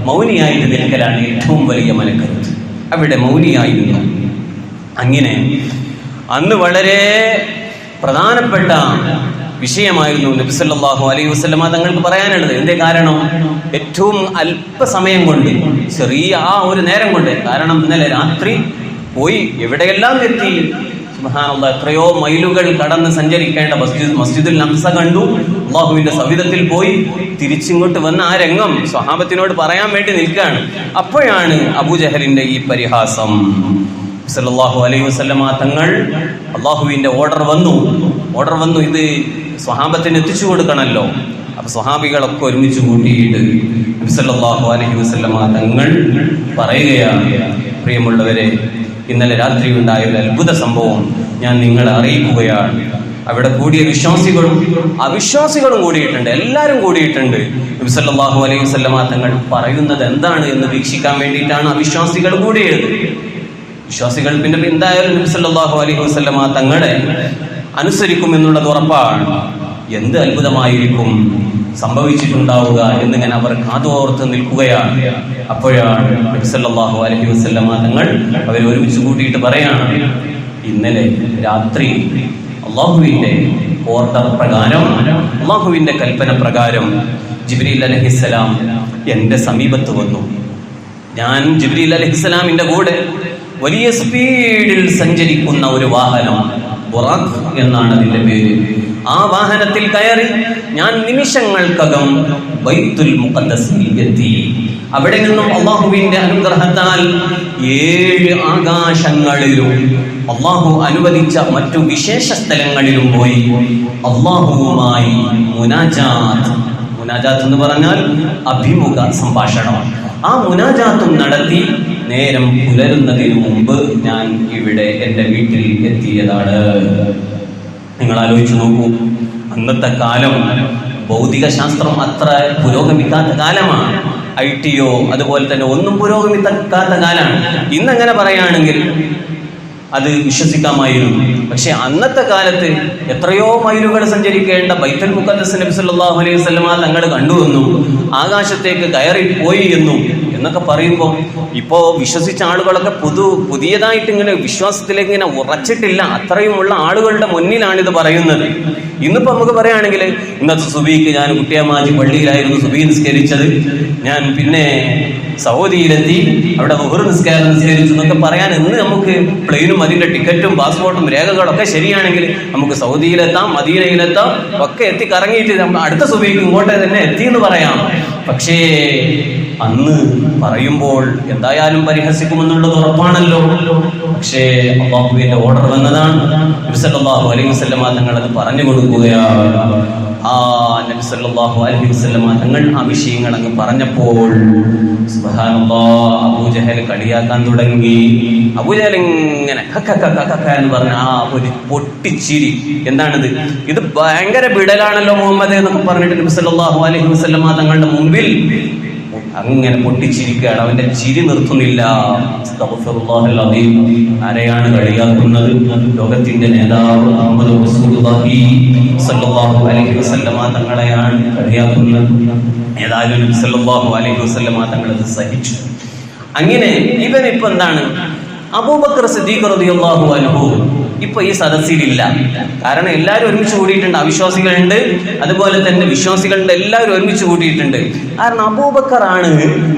Speaker 1: മൗനിയായിട്ട് നിൽക്കലാണ് ഏറ്റവും വലിയ മനക്കരുത്ത്. അവിടെ മൗനിയായിരുന്നു. അങ്ങനെ അന്ന് വളരെ പ്രധാനപ്പെട്ട വിഷയമായിരുന്നു നബി സല്ലല്ലാഹു അലൈഹി വസല്ലമ തങ്ങൾക്ക് പറയാനുള്ളത്. എന്തേ കാരണം? ഏറ്റവും അല്പസമയം കൊണ്ട്, ചെറിയ ആ ഒരു നേരം കൊണ്ട്, കാരണം ഇന്നലെ രാത്രി പോയി എവിടെയെല്ലാം എത്തി, സുബ്ഹാനല്ലാഹ്, എത്രയോ മൈലുകൾ കടന്ന് സഞ്ചരിക്കേണ്ട മസ്ജിദുൽ അഖ്സ കണ്ടു, അല്ലാഹുവിന്റെ സവിധത്തിൽ പോയി തിരിച്ചിങ്ങോട്ട് വന്ന ആ രംഗം സ്വഹാബത്തിനോട് പറയാൻ വേണ്ടി നിൽക്കുകയാണ്. അപ്പോഴാണ് അബൂജഹലിന്റെ ഈ പരിഹാസം. സല്ലല്ലാഹു അലൈഹി വസല്ലമ തങ്ങൾ അല്ലാഹുവിന്റെ ഓർഡർ വന്നു. ഇത് സ്വഹാബത്തിന് എത്തിച്ചു കൊടുക്കണമല്ലോ. അപ്പൊ സ്വഹാബികളൊക്കെ ഒരുമിച്ച് കൂട്ടിയിട്ട് നബി സല്ലല്ലാഹു അലൈഹി വസല്ലമ തങ്ങൾ പറയുകയാണ്, പ്രിയമുള്ളവരെ, ഇന്നലെ രാത്രി ഉണ്ടായ ഒരു അത്ഭുത സംഭവം ഞാൻ നിങ്ങളെ അറിയിക്കുകയാണ്. അവിടെ കൂടിയ വിശ്വാസികളും അവിശ്വാസികളും കൂടിയിട്ടുണ്ട്, എല്ലാവരും കൂടിയിട്ടുണ്ട്. നബി സല്ലല്ലാഹു അലൈഹി വസല്ലമ തങ്ങൾ പറയുന്നത് എന്താണ് എന്ന് വീക്ഷിക്കാൻ വേണ്ടിയിട്ടാണ് അവിശ്വാസികൾ കൂടിയത്. വിശ്വാസികൾ പിന്നെ എന്തായാലും നബി സല്ലല്ലാഹു അലൈഹി വസല്ലമ തങ്ങളെ അനുസരിക്കും എന്നുള്ളത് ഉറപ്പാണ്. എന്ത് അത്ഭുതമായിരിക്കും സംഭവിച്ചിട്ടുണ്ടാവുക എന്നിങ്ങനെ അവർ കാതോർത്ത് നിൽക്കുകയാണ്. അപ്പോഴാണ് നബി സല്ലല്ലാഹു അലൈഹി വസല്ലമ തങ്ങൾ അവരെ ഒരുമിച്ച് കൂട്ടിയിട്ട് പറയാണ്, ഇന്നലെ രാത്രി അല്ലാഹുവിന്റെ ഓർഡർ പ്രകാരം, അല്ലാഹുവിന്റെ കൽപ്പന പ്രകാരം ജിബ്രീൽ അലൈഹിസ്സലാം എന്റെ സമീപത്ത് വന്നു. ഞാൻ ജിബ്രീൽ അലൈഹിസ്സലാമിന്റെ കൂടെ വലിയ സ്പീഡിൽ സഞ്ചരിക്കുന്ന ഒരു വാഹനം, ബുറാഖ് എന്നാണ് അതിന്റെ പേര്, ആ വാഹനത്തിൽ കയറി ഞാൻ നിമിഷങ്ങൾക്കകം ബൈത്തുൽ മുഖദ്ദസിൽ എത്തി. അവിടെ നിന്നും അല്ലാഹുവിന്റെ അനുഗ്രഹത്താൽ 7 ആകാശങ്ങളിലും അല്ലാഹു അനുവദിച്ച മറ്റു വിശേഷ സ്ഥലങ്ങളിലും പോയി അല്ലാഹുവുമായി മുനാജാത്ത് എന്ന് പറഞ്ഞാൽ അഭിമുഖ സംഭാഷണം. ആ മുനാജാത്തും നടത്തി നേരം പുലരുന്നതിന് മുമ്പ് ഞാൻ ഇവിടെ എൻ്റെ വീട്ടിൽ എത്തിയതാണ്. നിങ്ങൾ ആലോചിച്ചു നോക്കൂ, അന്നത്തെ കാലം ഭൗതിക ശാസ്ത്രം അത്ര പുരോഗമിക്കാത്ത കാലമാണ്. IT-യോ അതുപോലെ തന്നെ ഒന്നും പുരോഗമിക്കാത്ത കാലമാണ്. ഇന്നങ്ങനെ പറയുകയാണെങ്കിൽ അത് വിശ്വസിക്കാമായിരുന്നു. പക്ഷെ അന്നത്തെ കാലത്ത് എത്രയോ മൈലുകൾ സഞ്ചരിക്കേണ്ട ബൈത്തുൽ മുഖദ്ദസ് നബി സല്ലല്ലാഹു അലൈഹി വസല്ലമ തങ്ങൾ കണ്ടുവെന്നും ആകാശത്തേക്ക് കയറിപ്പോയി എന്നും എന്നൊക്കെ പറയുമ്പോൾ ഇപ്പോ വിശ്വസിച്ച ആളുകളൊക്കെ പുതിയതായിട്ട് ഇങ്ങനെ വിശ്വാസത്തിലേക്ക് ഇങ്ങനെ ഉറച്ചിട്ടില്ല. അത്രയുമുള്ള ആളുകളുടെ മുന്നിലാണിത് പറയുന്നത്. ഇന്നിപ്പോ നമുക്ക് പറയുകയാണെങ്കിൽ ഇന്നത്തെ സുബഹിക്ക് ഞാൻ കുട്ടിയമാജി പള്ളിയിലായിരുന്നു സുബഹി നിസ്കരിച്ചത്, ഞാൻ പിന്നെ സൗദിയിലെത്തി അവിടെ ളുഹർ നിസ്കാരം നിസ്കരിച്ചു എന്നൊക്കെ പറയാൻ ഇന്ന് നമുക്ക് പ്ലെയിനും അതിന്റെ ടിക്കറ്റും പാസ്പോർട്ടും രേഖകളൊക്കെ ശരിയാണെങ്കിൽ നമുക്ക് സൗദിയിലെത്താം, മദീനയിലെത്താം, ഒക്കെ എത്തി കറങ്ങിയിട്ട് അടുത്ത സുബഹിക്ക് ഇങ്ങോട്ടേ തന്നെ എത്തി എന്ന് പറയാം. പക്ഷേ അന്ന് പറയുമ്പോൾ എന്തായാലും പരിഹസിക്കുമെന്നുള്ളത് ഉറപ്പാണല്ലോ. പക്ഷേ അല്ലാഹുവിന്റെ ഓർഡർ വന്നതാണ്. നബി സല്ലല്ലാഹു അലൈഹി വസല്ലമ തങ്ങൾ അത് പറഞ്ഞു കൊടുക്കുകയാണ്. ആ നബി സല്ലല്ലാഹു അലൈഹി വസല്ലമ തങ്ങൾ ആ വിഷയങ്ങൾ അങ്ങ് പറഞ്ഞപ്പോൾ സുബ്ഹാനല്ലാഹ്, അബൂജഹൽ കളിയാക്കാൻ തുടങ്ങി. അബൂജഹൽ ഇങ്ങനെ എന്ന് പറഞ്ഞ ആ ഒരു പൊട്ടിച്ചിരി. എന്താണിത്? ഇത് ഭയങ്കര ബിടലാണല്ലോ മുഹമ്മദ് എന്നൊക്കെ പറഞ്ഞിട്ട് നബി സല്ലല്ലാഹു അലൈഹി വസല്ലമ തങ്ങളുടെ മുമ്പിൽ അങ്ങനെ പൊട്ടിച്ചിരിക്കുകയാണ്. അവന്റെ ചിരി നിർത്തുന്നില്ല. ആരെയാണ് കളിയാക്കുന്നത്? ലോകത്തിന്റെ നേതാവ് മുഹമ്മദ് റസൂലുള്ളാഹി സ്വല്ലല്ലാഹു അലൈഹി വസല്ലമ തങ്ങളെയാണ് കളിയാക്കുന്നത്. ഏതായാലും നബി സല്ലല്ലാഹു അലൈഹി വസല്ലമ തങ്ങൾ അത് സഹിച്ചു. അങ്ങനെ ഇവനിപ്പോ എന്താണ്, അബൂബക്കർ സിദ്ദീഖ് റളിയല്ലാഹു അൻഹു ഇപ്പൊ ഈ സദസ്സിലില്ല. കാരണം എല്ലാവരും ഒരുമിച്ച് കൂടിയിട്ടുണ്ട്. അവിശ്വാസികളുണ്ട്, അതുപോലെ തന്നെ വിശ്വാസികളുണ്ട്, എല്ലാവരും ഒരുമിച്ച് കൂടിയിട്ടുണ്ട്. കാരണം അബൂബക്കറാണ്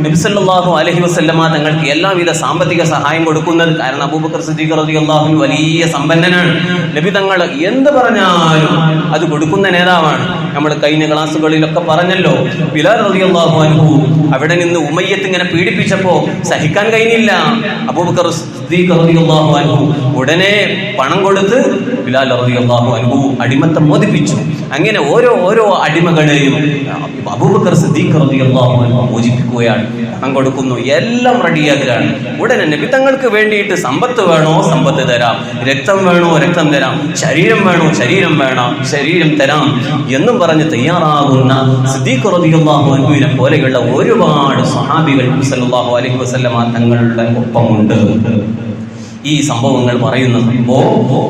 Speaker 1: നബി സല്ലല്ലാഹു അലൈഹി വസല്ലമ തങ്ങൾക്ക് എല്ലാവിധ സാമ്പത്തിക സഹായം കൊടുക്കുന്നത്. കാരണം അബൂബക്കർ സിദ്ദീഖ് റളിയല്ലാഹു അൻഹു വലിയ സമ്പന്നനാണ്. നബി തങ്ങൾ എന്ത് പറഞ്ഞാലും അത് കൊടുക്കുന്ന നേതാവാണ്. നമ്മൾ കഴിഞ്ഞ ക്ലാസ്സുകളിലൊക്കെ പറഞ്ഞല്ലോ, ബിലാൽ റളിയല്ലാഹു അൻഹു അവിടെ നിന്ന് ഉമയ്യത്ത് ഇങ്ങനെ പീഡിപ്പിച്ചപ്പോ സഹിക്കാൻ കഴിഞ്ഞില്ല. അബൂബക്കർ സിദ്ദീഖ് റളിയല്ലാഹു അൻഹു ഉടനെ പണം കൊടുത്ത് ബിലാൽ റളിയല്ലാഹു അൻഹു അടിമത്തം മോചിപ്പിച്ചു. അങ്ങനെ ഓരോ അടിമകളെയും അബൂബക്കർ സിദ്ദീഖ് റളിയല്ലാഹു അൻഹു മോചിപ്പിക്കുകയാണ്. പണം കൊടുക്കുന്നു, എല്ലാം റെഡിയാക്കുകയാണ്. ഉടനെ നബി തങ്ങൾക്ക് വേണ്ടിയിട്ട് സമ്പത്ത് വേണോ സമ്പത്ത് തരാം, രക്തം വേണോ രക്തം തരാം, ശരീരം വേണോ ശരീരം തരാം എന്നും പറഞ്ഞ് തയ്യാറാകുന്ന സിദ്ദീഖ് റളിയല്ലാഹു അൻഹുവിനെ പോലെയുള്ള ഒരുപാട് സ്വഹാബികൾ സല്ലല്ലാഹു അലൈഹി വസല്ലമ തങ്ങളുടെ ഒപ്പമുണ്ട്. ഈ സംഭവങ്ങൾ പറയുന്നപ്പോ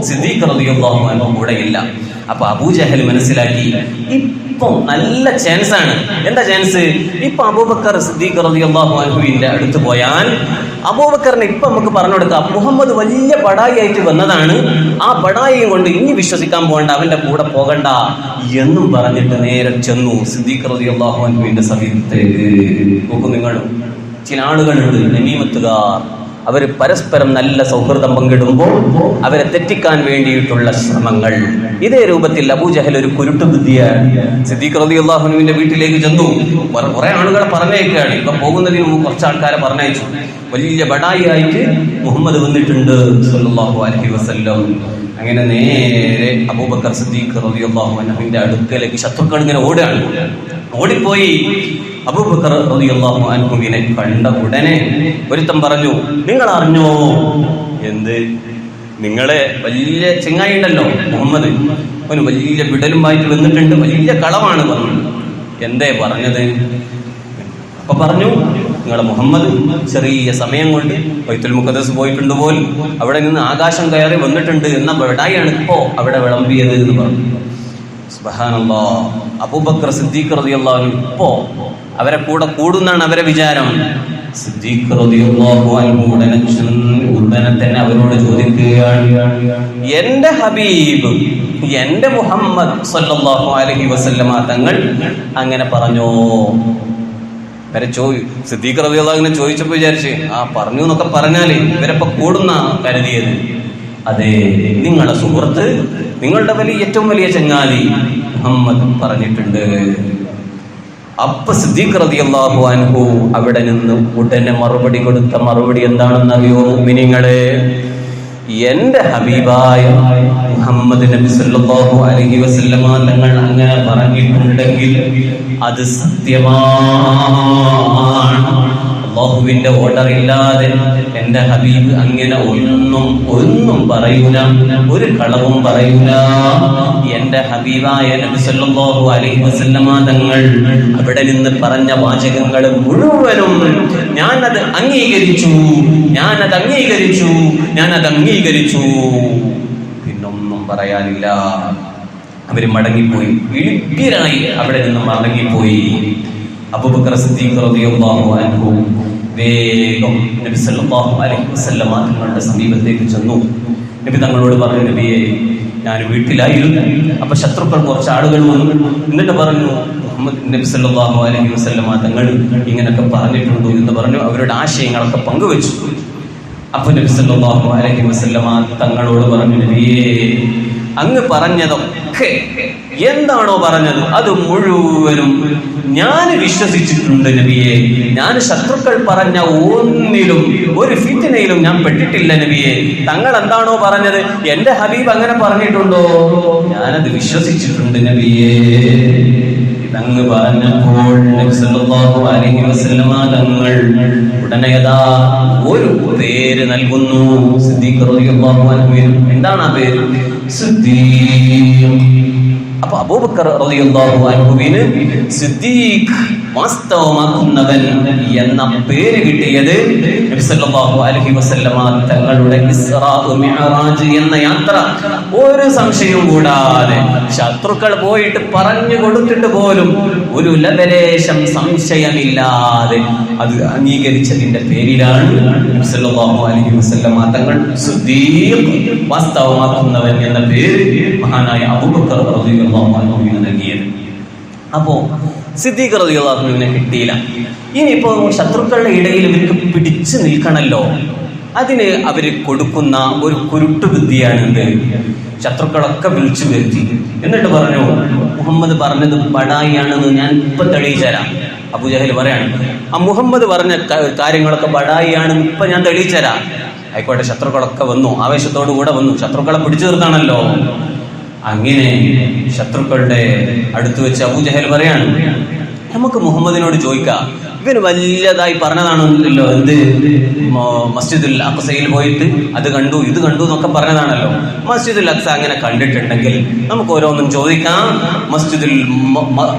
Speaker 1: സിദ്ദീഖ് റളിയല്ലാഹു അൻഹു കൂടെയില്ല. അപ്പൊ അബൂജഹൽ മനസ്സിലാക്കി ഇപ്പൊ നല്ല ചാൻസ് ആണ്. എന്താ ചാൻസ്? ഇപ്പൊ അബൂബക്കർ സിദ്ദീഖ് റളിയല്ലാഹു അൻഹുവിന്റെ അടുത്ത് പോയാൽ അബൂബക്കറിനെ ഇപ്പൊ നമുക്ക് പറഞ്ഞു കൊടുക്കാം, മുഹമ്മദ് വലിയ ബഡായി ആയിട്ട് വന്നതാണ്, ആ ബഡായിയും കൊണ്ട് ഇനി വിശ്വസിക്കാൻ പോകണ്ട, അവന്റെ കൂടെ പോകണ്ട എന്നും പറഞ്ഞിട്ട് നേരെ ചെന്നു സിദ്ദീഖ് റളിയല്ലാഹു അൻഹുവിന്റെ സമീപത്തേക്ക്. നോക്കൂ നിങ്ങൾ, ചില ആളുകളുണ്ട് നമീമത്തുകാർ. അവർ പരസ്പരം നല്ല സൗഹൃദം പങ്കിടുമ്പോൾ അവരെ തെറ്റിക്കാൻ വേണ്ടിയിട്ടുള്ള ശ്രമങ്ങൾ. ഇതേ രൂപത്തിൽ അബൂജഹൽ ഒരു കുരുട്ടുബുദ്ധിയാണ്. സിദ്ദീഖ് റളിയല്ലാഹു അൻഹുവിന്റെ വീട്ടിലേക്ക് ചെന്നു. കുറെ ആളുകളെ പറഞ്ഞയക്കുകയാണ്. ഇപ്പൊ പോകുന്നതിന് മുമ്പ് കുറച്ച് ആൾക്കാരെ പറഞ്ഞയച്ചു. വലിയ ബഡായി ആയിട്ട് മുഹമ്മദ് വന്നിട്ടുണ്ട് സല്ലല്ലാഹു അലൈഹി വസല്ലം. അങ്ങനെ നേരെ അബൂബക്കർ സിദ്ദീഖ് റളിയല്ലാഹു അൻഹുവിന്റെ അടുക്കലേക്ക് ശത്രുക്കൾ ഇങ്ങനെ ഓടിപ്പോയി. അബൂബക്കർ റളിയല്ലാഹു അൻഹുവിനെ കണ്ട ഉടനെ ഒരുത്തൻ പറഞ്ഞു, നിങ്ങൾ അറിഞ്ഞോ? എന്ത്? നിങ്ങളെ വലിയ ചെങ്ങായി ഉണ്ടല്ലോ മുഹമ്മദ്, അവന് വലിയ വിടലുമായിട്ട് വന്നിട്ടുണ്ട്, വലിയ കളവാണ് പറഞ്ഞത്. എന്തേ പറഞ്ഞത്? അപ്പൊ പറഞ്ഞു, നിങ്ങളെ മുഹമ്മദ് ചെറിയ സമയം കൊണ്ട് ബൈത്തുൽ മുഖദ്ദസ് പോയിട്ടുണ്ട് പോലും, അവിടെ നിന്ന് ആകാശം കയറി വന്നിട്ടുണ്ട് എന്ന ബഡായിയാണ് ഇപ്പോ അവിടെ വിളമ്പിയത് എന്ന് പറഞ്ഞു. സുബ്ഹാനല്ലാഹ്. അബൂബക്കർ സിദ്ദീഖ് റളിയല്ലാഹു അൻഹു ഇപ്പോ അവരെ കൂടെ കൂടുന്നാണ് അവരെ വിചാരം. സിദ്ദീഖ് റളിയല്ലാഹു അൻഹു ഉടനെ തന്നെ അവരോട് ചോദിക്കുകയാണ്, എന്റെ ഹബീബ്, എന്റെ മുഹമ്മദ് സല്ലല്ലാഹു അലൈഹി വസല്ലമ തങ്ങൾ അങ്ങനെ പറഞ്ഞോ? ഇവരെ സിദ്ദീഖ് റളിയല്ലാഹു അൻഹു ചോദിച്ചപ്പോ വിചാരിച്ച് പറഞ്ഞു എന്നൊക്കെ പറഞ്ഞാലേ ഇവരപ്പോ കൂടുന്ന കരുതിയത്. അതെ, നിങ്ങളുടെ സുഹൃത്ത്, നിങ്ങളുടെ ഏറ്റവും വലിയ ചങ്ങാതി മുഹമ്മദ് പറഞ്ഞിട്ടുണ്ട്. അപ്പൊ സിദ്ദീഖ് റളിയല്ലാഹു അൻഹു അവിടെ നിന്ന് ഉടനെ മറുപടി കൊടുത്ത മറുപടി എന്താണെന്നറിയോ മുഅ്മിനീങ്ങളെ? എന്റെ ഹബീബായ മുഹമ്മദ് നബി സല്ലല്ലാഹു അലൈഹി വസല്ലമ തങ്ങൾ അങ്ങനെ പറഞ്ഞിട്ടുണ്ടെങ്കിൽ അത് സത്യമാണ്. അല്ലാഹുവിന്റെ ഓർഡർ ഇല്ലാതെ എന്റെ ഹബീബ് അങ്ങനെ ഒന്നും പറയൂല, ഒരു കളവും പറയൂല. എന്റെ ഹബീബായ നബി സല്ലല്ലാഹു അലൈഹി വസല്ലമ തങ്ങൾ അവിടെ നിന്ന് പറഞ്ഞ വാചകങ്ങൾ മുഴുവനും ഞാനത് അംഗീകരിച്ചു. പിന്നൊന്നും പറയാനില്ല. അവര് മടങ്ങിപ്പോയി, ഇളിഭ്യരായി അവിടെ നിന്ന് മടങ്ങിപ്പോയി. അബൂബക്കർ സിദ്ദീഖ് റളിയല്ലാഹു അൻഹു വേഗം നബി സല്ലല്ലാഹു അലൈഹി വസല്ലമ തങ്ങളുടെ സമീപത്തേക്ക് ചെന്നു. നബി തങ്ങളോട് പറഞ്ഞു, നബിയെ, ഞാൻ വീട്ടിലായിരുന്നു. അപ്പൊ ശത്രുക്കൾ കുറച്ച് ആളുകൾ വന്നു. എന്നിട്ട് പറഞ്ഞു, മുഹമ്മദ് നബി സല്ലല്ലാഹു അലൈഹി വസല്ലമ തങ്ങൾ ഇങ്ങനെയൊക്കെ പറഞ്ഞിട്ടുണ്ടോ എന്ന് പറഞ്ഞു. അവരുടെ ആശയങ്ങളൊക്കെ പങ്കുവെച്ചു. അപ്പൊ നബി സല്ലല്ലാഹു അലൈഹി വസല്ലമ തങ്ങളോട് പറഞ്ഞു, നബിയെ, അങ്ങ് പറഞ്ഞതൊക്കെ എന്താണോ പറഞ്ഞത് അത് മുഴുവനും ഞാൻ വിശ്വസിച്ചിട്ടുണ്ട് നബിയെ. ഞാൻ ശത്രുക്കൾ പറഞ്ഞ ഒന്നിലും ഒരു ഫിത്നയിലും ഞാൻ പെട്ടിട്ടില്ല നബിയെ. തങ്ങൾ എന്താണോ പറഞ്ഞത്, എന്റെ ഹബീബ് അങ്ങനെ പറഞ്ഞിട്ടുണ്ടോ, ഞാനത് വിശ്വസിച്ചിട്ടുണ്ട് നബിയെ. ഇതങ്ങ് പറഞ്ഞപ്പോൾ നബി സല്ലല്ലാഹു അലൈഹി വസല്ലമ തങ്ങൾ ഉടനെ ഒരു പേര് നൽകുന്നു സിദ്ദീഖ് റളിയല്ലാഹു അൻഹു. എന്താണ് ആ പേര്? സിദ്ദീഖ്. അപ്പൊ അബൂബക്കർ റളിയല്ലാഹു അൻഹുവിന് സിദ്ദീഖ് വാസ്തവമാക്കുന്നവൻ എന്ന പേര് കിട്ടിയത് നബി സല്ലല്ലാഹു അലൈഹി വസല്ലമ തങ്ങളുടെ ഇസ്റാ മിഅ്റാജ് എന്ന യാത്ര ഒരു സംശയവും കൂടാതെ ശത്രുക്കൾ പോയിട്ട് പറഞ്ഞു കൊടുത്തിട്ട് പോലും ഒരു ലവലേശം സംശയമില്ലാതെ അത് അംഗീകരിച്ചതിന്റെ പേരിലാണ് നബി സല്ലല്ലാഹു അലൈഹി വസല്ലമ തങ്ങൾ സിദ്ദീഖ് വാസ്തവമാക്കുന്നവൻ എന്ന പേര് മഹാനായ അബൂബക്കർ റളിയല്ലാഹു അൻഹുവിന് നൽകിയത്. അപ്പോ സിദ്ദീഖ് റളിയല്ലാഹു അൻഹുവിനെ കിട്ടിയില്ല. ഇനിയിപ്പോ ശത്രുക്കളുടെ ഇടയിൽ ഇവർക്ക് പിടിച്ചു നിൽക്കണല്ലോ, അതിന് അവര് കൊടുക്കുന്ന ഒരു കുരുട്ടുബുദ്ധിയാണ് എന്ത്? ശത്രുക്കളൊക്കെ വിളിച്ചു വരുത്തി എന്നിട്ട് പറഞ്ഞു, മുഹമ്മദ് പറഞ്ഞത് ബഡായിയാണെന്ന് ഞാൻ ഇപ്പൊ തെളിയിച്ചു തരാം. അബൂജഹൽ പറയാണ്, ആ മുഹമ്മദ് പറഞ്ഞ കാര്യങ്ങളൊക്കെ ബഡായിയാണെന്ന് ഇപ്പൊ ഞാൻ തെളിയിച്ചു തരാം. ആയിക്കോട്ടെ, ശത്രുക്കളൊക്കെ വന്നു, ആവേശത്തോടു കൂടെ വന്നു, ശത്രുക്കളെ പിടിച്ചു നിർത്താണല്ലോ. അങ്ങനെ ശത്രുക്കളുടെ അടുത്ത് വെച്ച് അബൂജഹൽ പറയാണ്, നമുക്ക് മുഹമ്മദിനോട് ചോദിക്കാം, ഇവന് വലിയതായി പറഞ്ഞതാണല്ലോ, എന്ത് മസ്ജിദുൽ അഖ്സയിൽ പോയിട്ട് അത് കണ്ടു ഇത് കണ്ടു എന്നൊക്കെ പറഞ്ഞതാണല്ലോ. മസ്ജിദുൽ അഖ്സ അങ്ങനെ കണ്ടിട്ടുണ്ടെങ്കിൽ നമുക്ക് ഓരോന്നും ചോദിക്കാം. മസ്ജിദുൽ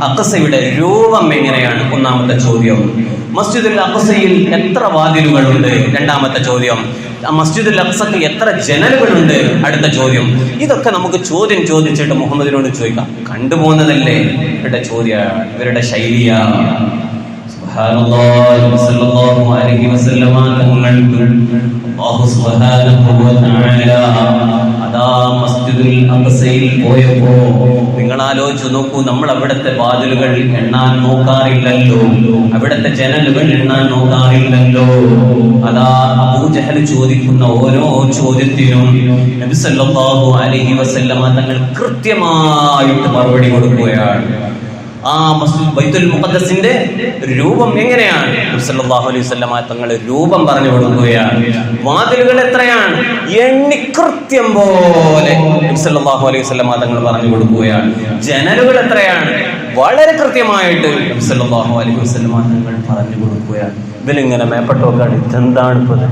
Speaker 1: അഖ്സയുടെ രൂപം എങ്ങനെയാണ്? ഒന്നാമത്തെ ചോദ്യം. മസ്ജിദുൽ അഖ്സയിൽ എത്ര വാതിലുകളുണ്ട്? രണ്ടാമത്തെ ചോദ്യം. മസ്ജിദുൽ അഖ്സക്ക് എത്ര ജനലുകളുണ്ട്? അടുത്ത ചോദ്യം. ഇതൊക്കെ നമുക്ക് ചോദ്യം ചോദിച്ചിട്ട് മുഹമ്മദിനോട് ചോദിക്കാം. കണ്ടുപോകുന്നതല്ലേ ഇവരുടെ ചോദ്യം, ഇവരുടെ ശൈലിയാണ്. സുബ്ഹാനല്ലാഹി സ്വല്ലല്ലാഹു അലൈഹി വസല്ലമ തങ്ങൾക്ക് അല്ലാഹു സുബ്ഹാനഹു വ തആല അതാ മസ്ജിദുൽ അഖ്സയിൽ പോയപ്പോ നിങ്ങൾ ആലോചിച്ചു നോക്കൂ, നമ്മൾ അവിടുത്തെ വാതിലുകൾ എണ്ണാൻ നോക്കാറില്ലല്ലോ, അവിടുത്തെ ജനലുകൾ എണ്ണാൻ നോക്കാറില്ലല്ലോ. അതാ അബൂജഹൽ ചോദിക്കുന്ന ഓരോ ചോദ്യത്തിനും നബി സല്ലല്ലാഹു അലൈഹി വസല്ലമ തങ്ങൾ കൃത്യമായിട്ട് മറുപടി കൊടുക്കുകയാണ്. ആ മസ്ജിദ് ബൈത്തുൽ മുഖദ്ദസിന്റെ രൂപം എങ്ങനെയാണ്? നബി സല്ലല്ലാഹു അലൈഹി വസല്ലമ തങ്ങൾ രൂപം പറഞ്ഞു കൊടുക്കുകയാണ്. വാതിലുകൾ എത്രയാണ്? എണ്ണി കൃത്യം പോലെ നബി സല്ലല്ലാഹു അലൈഹി വസല്ലമ തങ്ങൾ പറഞ്ഞു കൊടുക്കുകയാണ്. ജനലുകൾ എത്രയാണ്? വളരെ കൃത്യമായിട്ട് നബി സല്ലല്ലാഹു അലൈഹി വസല്ലമ തങ്ങൾ പറഞ്ഞു കൊടുക്കുകയാണ്. ഇവരിങ്ങനെ മേപ്പെട്ടോക്കാണ്, ഇതെന്താണ് ഇപ്പത്?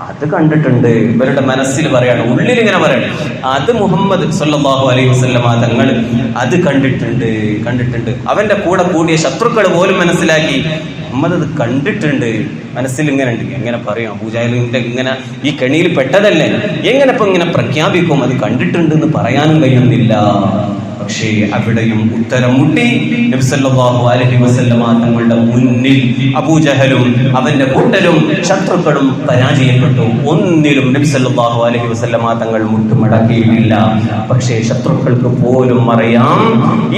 Speaker 1: അത് കണ്ടിട്ടുണ്ട്. ഇവരുടെ മനസ്സിൽ പറയാണ്, ഉള്ളിൽ ഇങ്ങനെ പറയണം, അത് മുഹമ്മദ് സല്ലല്ലാഹു അലൈഹി വസല്ലമ തങ്ങൾ അത് കണ്ടിട്ടുണ്ട്. അവന്റെ കൂടെ കൂടിയ ശത്രുക്കൾ പോലും മനസ്സിലാക്കി മുഹമ്മദ് അത് കണ്ടിട്ടുണ്ട്. മനസ്സിൽ ഇങ്ങനെ ഉണ്ട്. എങ്ങനെ പറയും? അബൂജഹലിന്റെ ഇങ്ങനെ ഈ കെണിയിൽ പെട്ടതല്ലേ, എങ്ങനെ ഇപ്പൊ ഇങ്ങനെ പ്രഖ്യാപിക്കും അത് കണ്ടിട്ടുണ്ട് എന്ന് പറയാനും കഴിയുന്നില്ല. പക്ഷേ അവിടെയും ഉത്തരം മുട്ടി. നബി സല്ലല്ലാഹു അലൈഹി വസല്ലമ തങ്ങളുടെ മുന്നിൽ അബൂജഹലും അവന്റെ കൂട്ടരും ശത്രുക്കളും പരാജയപ്പെട്ടു. ഒന്നിലും നബി സല്ലല്ലാഹു അലൈഹി വസല്ലമ തങ്ങൾ മുട്ടുമടക്കിയില്ല. പക്ഷേ ശത്രുക്കൾക്ക് പോലും അറിയാം,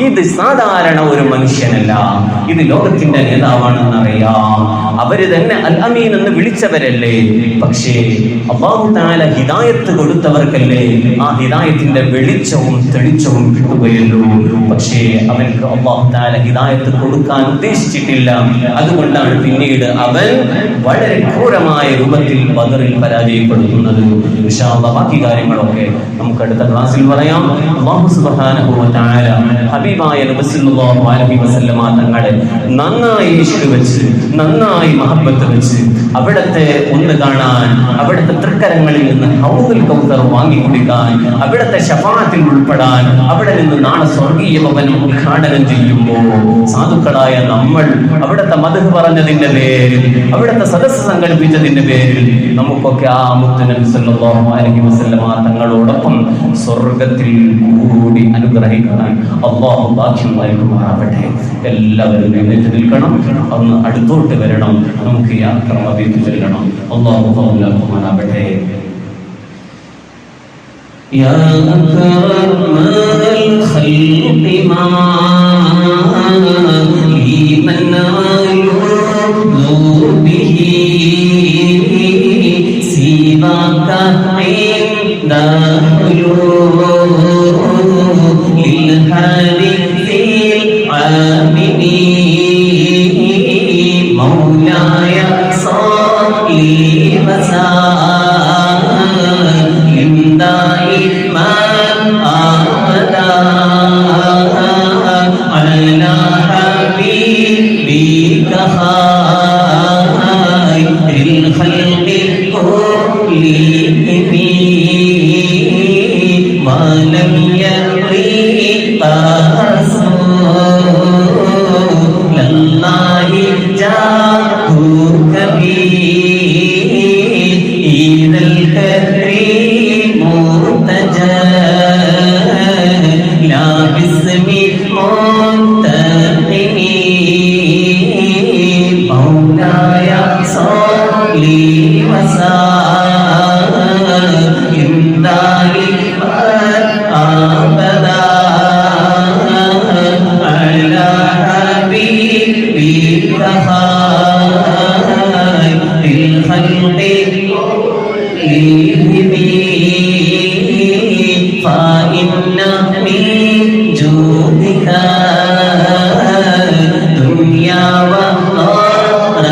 Speaker 1: ഇത് സാധാരണ ഒരു മനുഷ്യനല്ല, ഇത് ലോകത്തിന്റെ നേതാവാണെന്ന് അറിയാം. അവര് തന്നെ അൽ അമീൻ എന്ന് വിളിച്ചവരല്ലേ. പക്ഷേ അല്ലാഹു തആല ഹിദായത്ത് കൊടുത്തവർക്കല്ലേ ആ ഹിദായത്തിന്റെ വെളിച്ചവും തെളിച്ചവും കിട്ടുകയുള്ളൂ. പക്ഷേ അവൻക്ക് അല്ലാഹു തആല ഹിദായത്ത് കൊടുക്കാൻ ഉദ്ദേശിച്ചിട്ടില്ല. അതുകൊണ്ടാണ് പിന്നീട് അവൻ വളരെ ക്രൂരമായ രൂപത്തിൽ ബദറിൽ പരാജയപ്പെടുത്തുന്നത്. ഇൻഷാ അല്ലാഹ് ബാക്കി കാര്യങ്ങളൊക്കെ നമുക്ക് അടുത്ത ക്ലാസ്സിൽ പറയാം. അല്ലാഹു സുബ്ഹാനഹു വ തആല ഹബീബായ നബി സല്ലല്ലാഹു അലൈഹി വസല്ലമ തങ്ങളെ നന്നായി ഇഷ്ക് വെച്ച്, നന്നായി മഹബ്ബത്ത് വെച്ച് അവിടത്തെ ഒന്ന് കാണാൻ, അവിടുത്തെ തൃക്കരങ്ങളിൽ നിന്ന് ഹൗദുൽ കൗസർ വാങ്ങി കുടിക്കാൻ, അവിടുത്തെ ശഫാഅത്തിൽ ഉൾപ്പെടാൻ, അവിടെ നിന്ന് നാളെ സ്വർഗീയ ഭവനം ഉദ്ഘാടനം ചെയ്യുമ്പോൾ സാധുക്കളായ നമ്മൾ അവിടുത്തെ മദ്ഹ് പറഞ്ഞതിന്റെ പേരിൽ, അവിടുത്തെ സദസ്സ് സംഘടിപ്പിച്ചതിന്റെ പേരിൽ നമുക്കൊക്കെ ആ മുത്ത് നബി സല്ലല്ലാഹു അലൈഹി വസല്ലമ തങ്ങളോടൊപ്പം സ്വർഗത്തിൽ കൂടി അനുഗ്രഹിക്കാൻ അല്ലാഹു ഭാഗ്യം നൽകുമാറാവട്ടെ. എല്ലാവരും എഴുന്നേറ്റ് നിൽക്കണം, അന്ന് അടുത്തോട്ട് വരണം, നമുക്ക് യാത്ര ചെല്ലണം. അല്ലാഹു തൗഫീഖ്. يا أكرم الخلق ما لمن يلوذ به سواك عند حلول للحادث العامين مولاي صل وسلم دائما أبدا على حبيبك خير الخلق كلهم ولم يغرك റസൂലല്ലാഹി ജാഹുക ബി ഈദൽ കരീം മുർതജാ ലാ ബിസ്മി മുൻതഖിമി മൗലായ صلي وسلم دائما أبدا على حبيبك خير الخلق كلهم فإن من جودك دنيا وآخرتها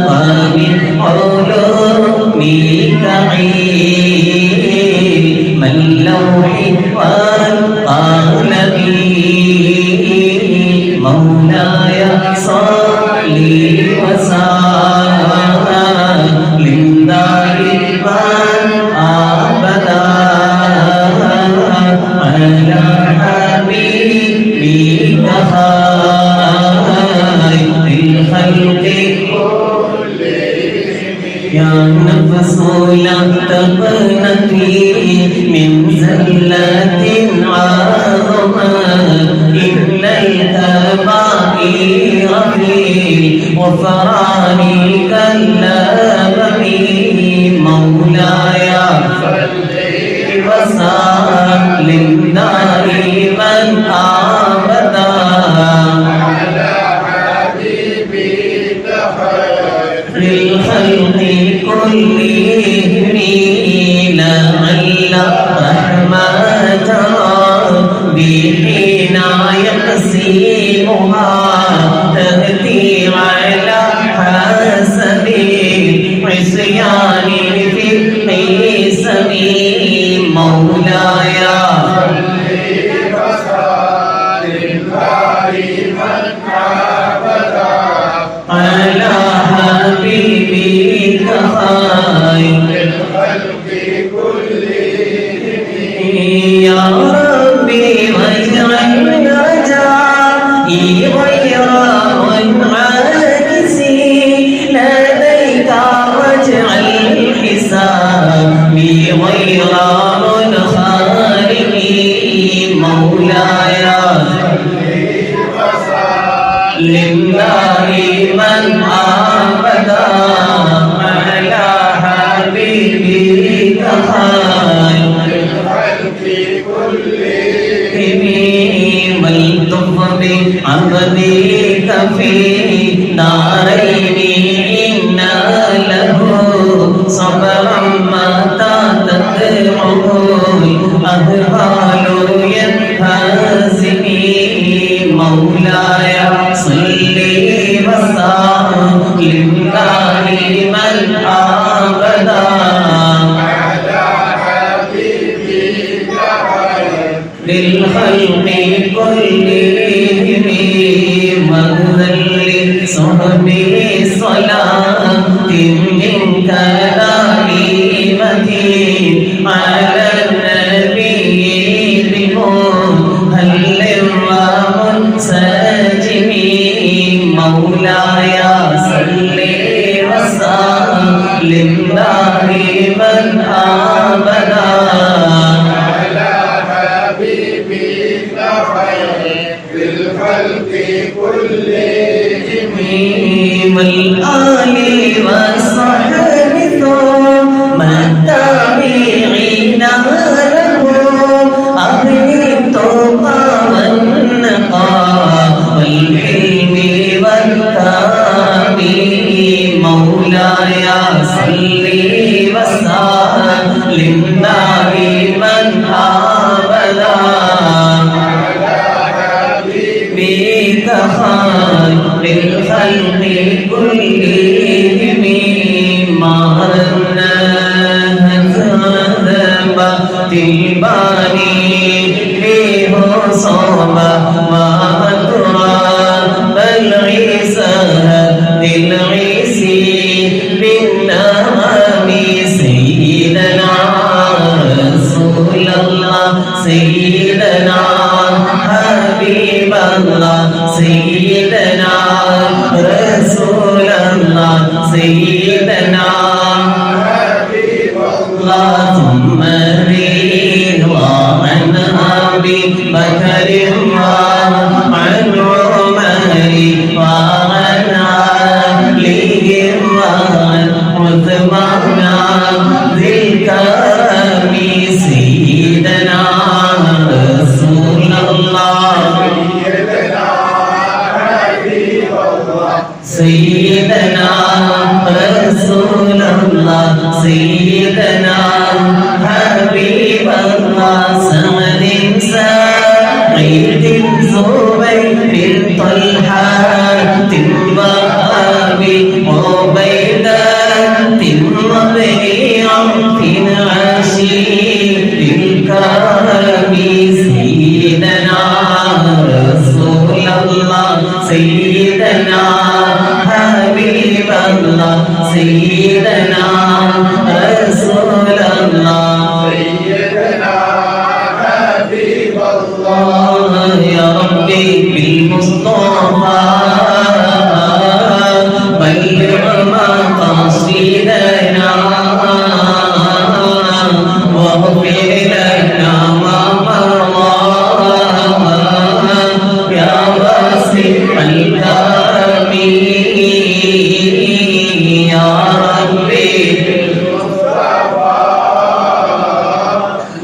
Speaker 1: ومن علومك علم اللوح والقلم مولاي صل وسلم دائما أبدا على حبيبك خير الخلق يا نفس لا تقنطي من زلة عظمت إن الكبائر في غفرانك اللبن مولاي وسلم دائما أبدا على حبيبك خير الخلق كلهم لعل رحمة ربي حين يقسمها تأتي على حسب عصيان في القسم مولاي على حبيبك خير الخلق كلهم يا ربي واجعل رجائي غير منعكسي لديك واجعل حسابي غير منخرم مولاي لله من أبدا على حبيبك خير الخلق كلهم والطف بعبدك في دارين إن له صبرا متى تدعو الأهوال ينهزمي مولاي صلي وسلم دائما أبدا على حبيبك للخلق كلهم وذل صحبه صلاة منك دائمة على النبي بمهل ومنسجم مولاي صل وسلم دائما أبدا على حبيبك خير الخلق كلهم والآل والصحب ثم التابعين لهم أهل التقى والنقى والحلم والكرم مولاي صل وسلم دائما أبدا على حبيبك خير الخلق كلهم مهرنا الباني فيه صوبة وأكرام بل عيسى للعيسي بالنعم سيدنا رسول الله سيدنا حبيب الله سيدنا رسول الله سيدنا حبيب الله ثم رضوان أبي بكر وعن عمر وعن علي وعن عثمان ذي الكرم سيدنا رسول الله سيدنا رسول الله سيدنا حبيب الله سعد سعيد زبير طلحة وأبي عبيدة ربيعة عشير الكرم سيدنا رسول الله سيدنا حبيب الله سيدنا رسول الله سيدنا حبيب الله يا ربي بالمصطفى بلغ مقاصدنا واغفر لنا ما مضى يا واسع الكرم يا ربي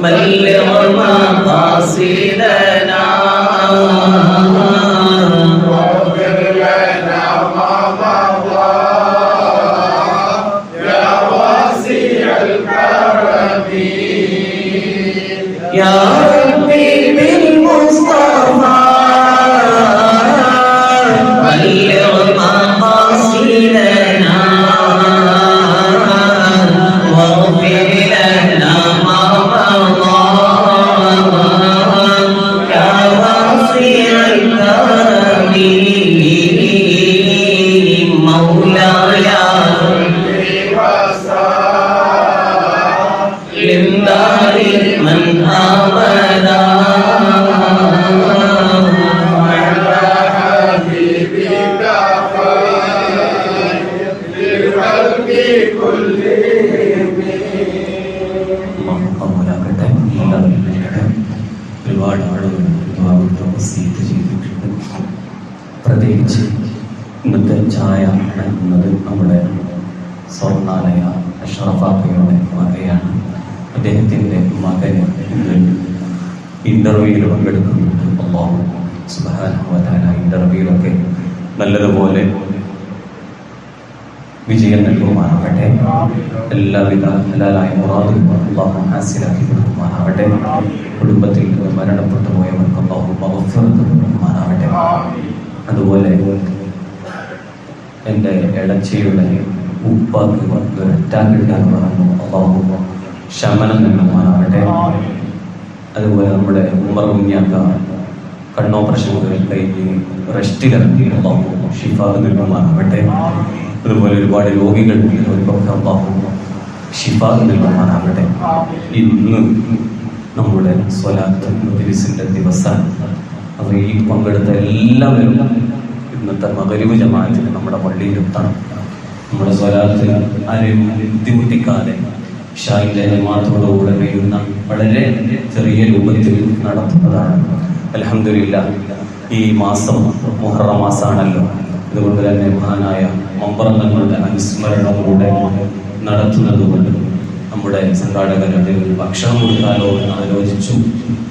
Speaker 1: بلغ مقاصدنا واغفر لنا ما مضى يا واسع الكرم يا ربي بالمصطفى بلغ مقاصدنا واغفر لنا ما مضى يا واسع الكرم مولاي لله من آمن على حبيبك للخلق كلهم ഒരുപാട് ആളുകൾ വസീയത്ത് ചെയ്തിട്ടുണ്ട്. പ്രത്യേകിച്ച് ഇന്നത്തെ ചായ എന്നത് നമ്മുടെ സ്വർണ്ണാലയ അഷ്റഫാക്കയുടെ മകയാണ്. അദ്ദേഹത്തിൻ്റെ മകന് ഇന്റർവ്യൂവിൽ പങ്കെടുക്കുന്നുണ്ട്. അല്ലാഹു സുബ്ഹാനഹു വ തആല ഇന്റർവ്യൂവിലൊക്കെ നല്ലതുപോലെ വിജയം നൽകുമാറാവട്ടെ. എല്ലാവിധ ഹലാലായ മുറാദുകളും അല്ലാഹു ഹാസിലാക്കി കൊടുക്കുമാറാവട്ടെ. കുടുംബത്തിൽ മരണപ്പെട്ടു പോയവർക്ക് അല്ലാഹു മഗ്ഫിറത്ത് കൊടുക്കുമാറാവട്ടെ. അതുപോലെ എൻ്റെ ഇളച്ചിയുടെ ഉപ്പാക്ക് അറ്റാക്ക് കിട്ടാൻ പറഞ്ഞു. അല്ലാഹു ശമനം നൽകുമാറാവട്ടെ. അതുപോലെ നമ്മുടെ ഉമർ കുഞ്ഞാക്ക കണ്ണോപ്പറേഷൻ കഴിഞ്ഞ് റെസ്റ്റിലിറങ്ങി. അല്ലാഹു ഷിഫ നൽകുമാറാവട്ടെ. അതുപോലെ ഒരുപാട് രോഗികൾ അവർക്കൊക്കെ അല്ലാഹു ഷിഫ നൽകുമാറാവട്ടെ. ഇന്ന് നമ്മുടെ സ്വലാത്ത് മജ്‌ലിസിന്റെ ദിവസമാണ്. അപ്പോൾ ഈ പങ്കെടുത്ത എല്ലാവരും ഇന്നത്തെ മഗ്‌രിബ് ജമാഅത്തിന് നമ്മുടെ പള്ളിയിലെത്തണം. നമ്മുടെ സ്വലാത്ത് ആരെയും ബുദ്ധിമുട്ടിക്കാതെ ഇശാഇന്റെ ജമാഅത്തോടുകൂടെ കഴിയുന്ന വളരെ ചെറിയ രൂപത്തിൽ നടത്തുന്നതാണ്. അൽഹംദുലില്ലാഹ് ഈ മാസം മുഹറം മാസമാണല്ലോ. അതുകൊണ്ട് തന്നെ മഹാനായ മമ്പറങ്ങളുടെ അനുസ്മരണങ്ങളുടെ നടത്തുന്നതുകൊണ്ട് നമ്മുടെ സംഘാടകർ അതിൽ ഭക്ഷണം കൊടുക്കാലോ എന്ന് ആലോചിച്ചു.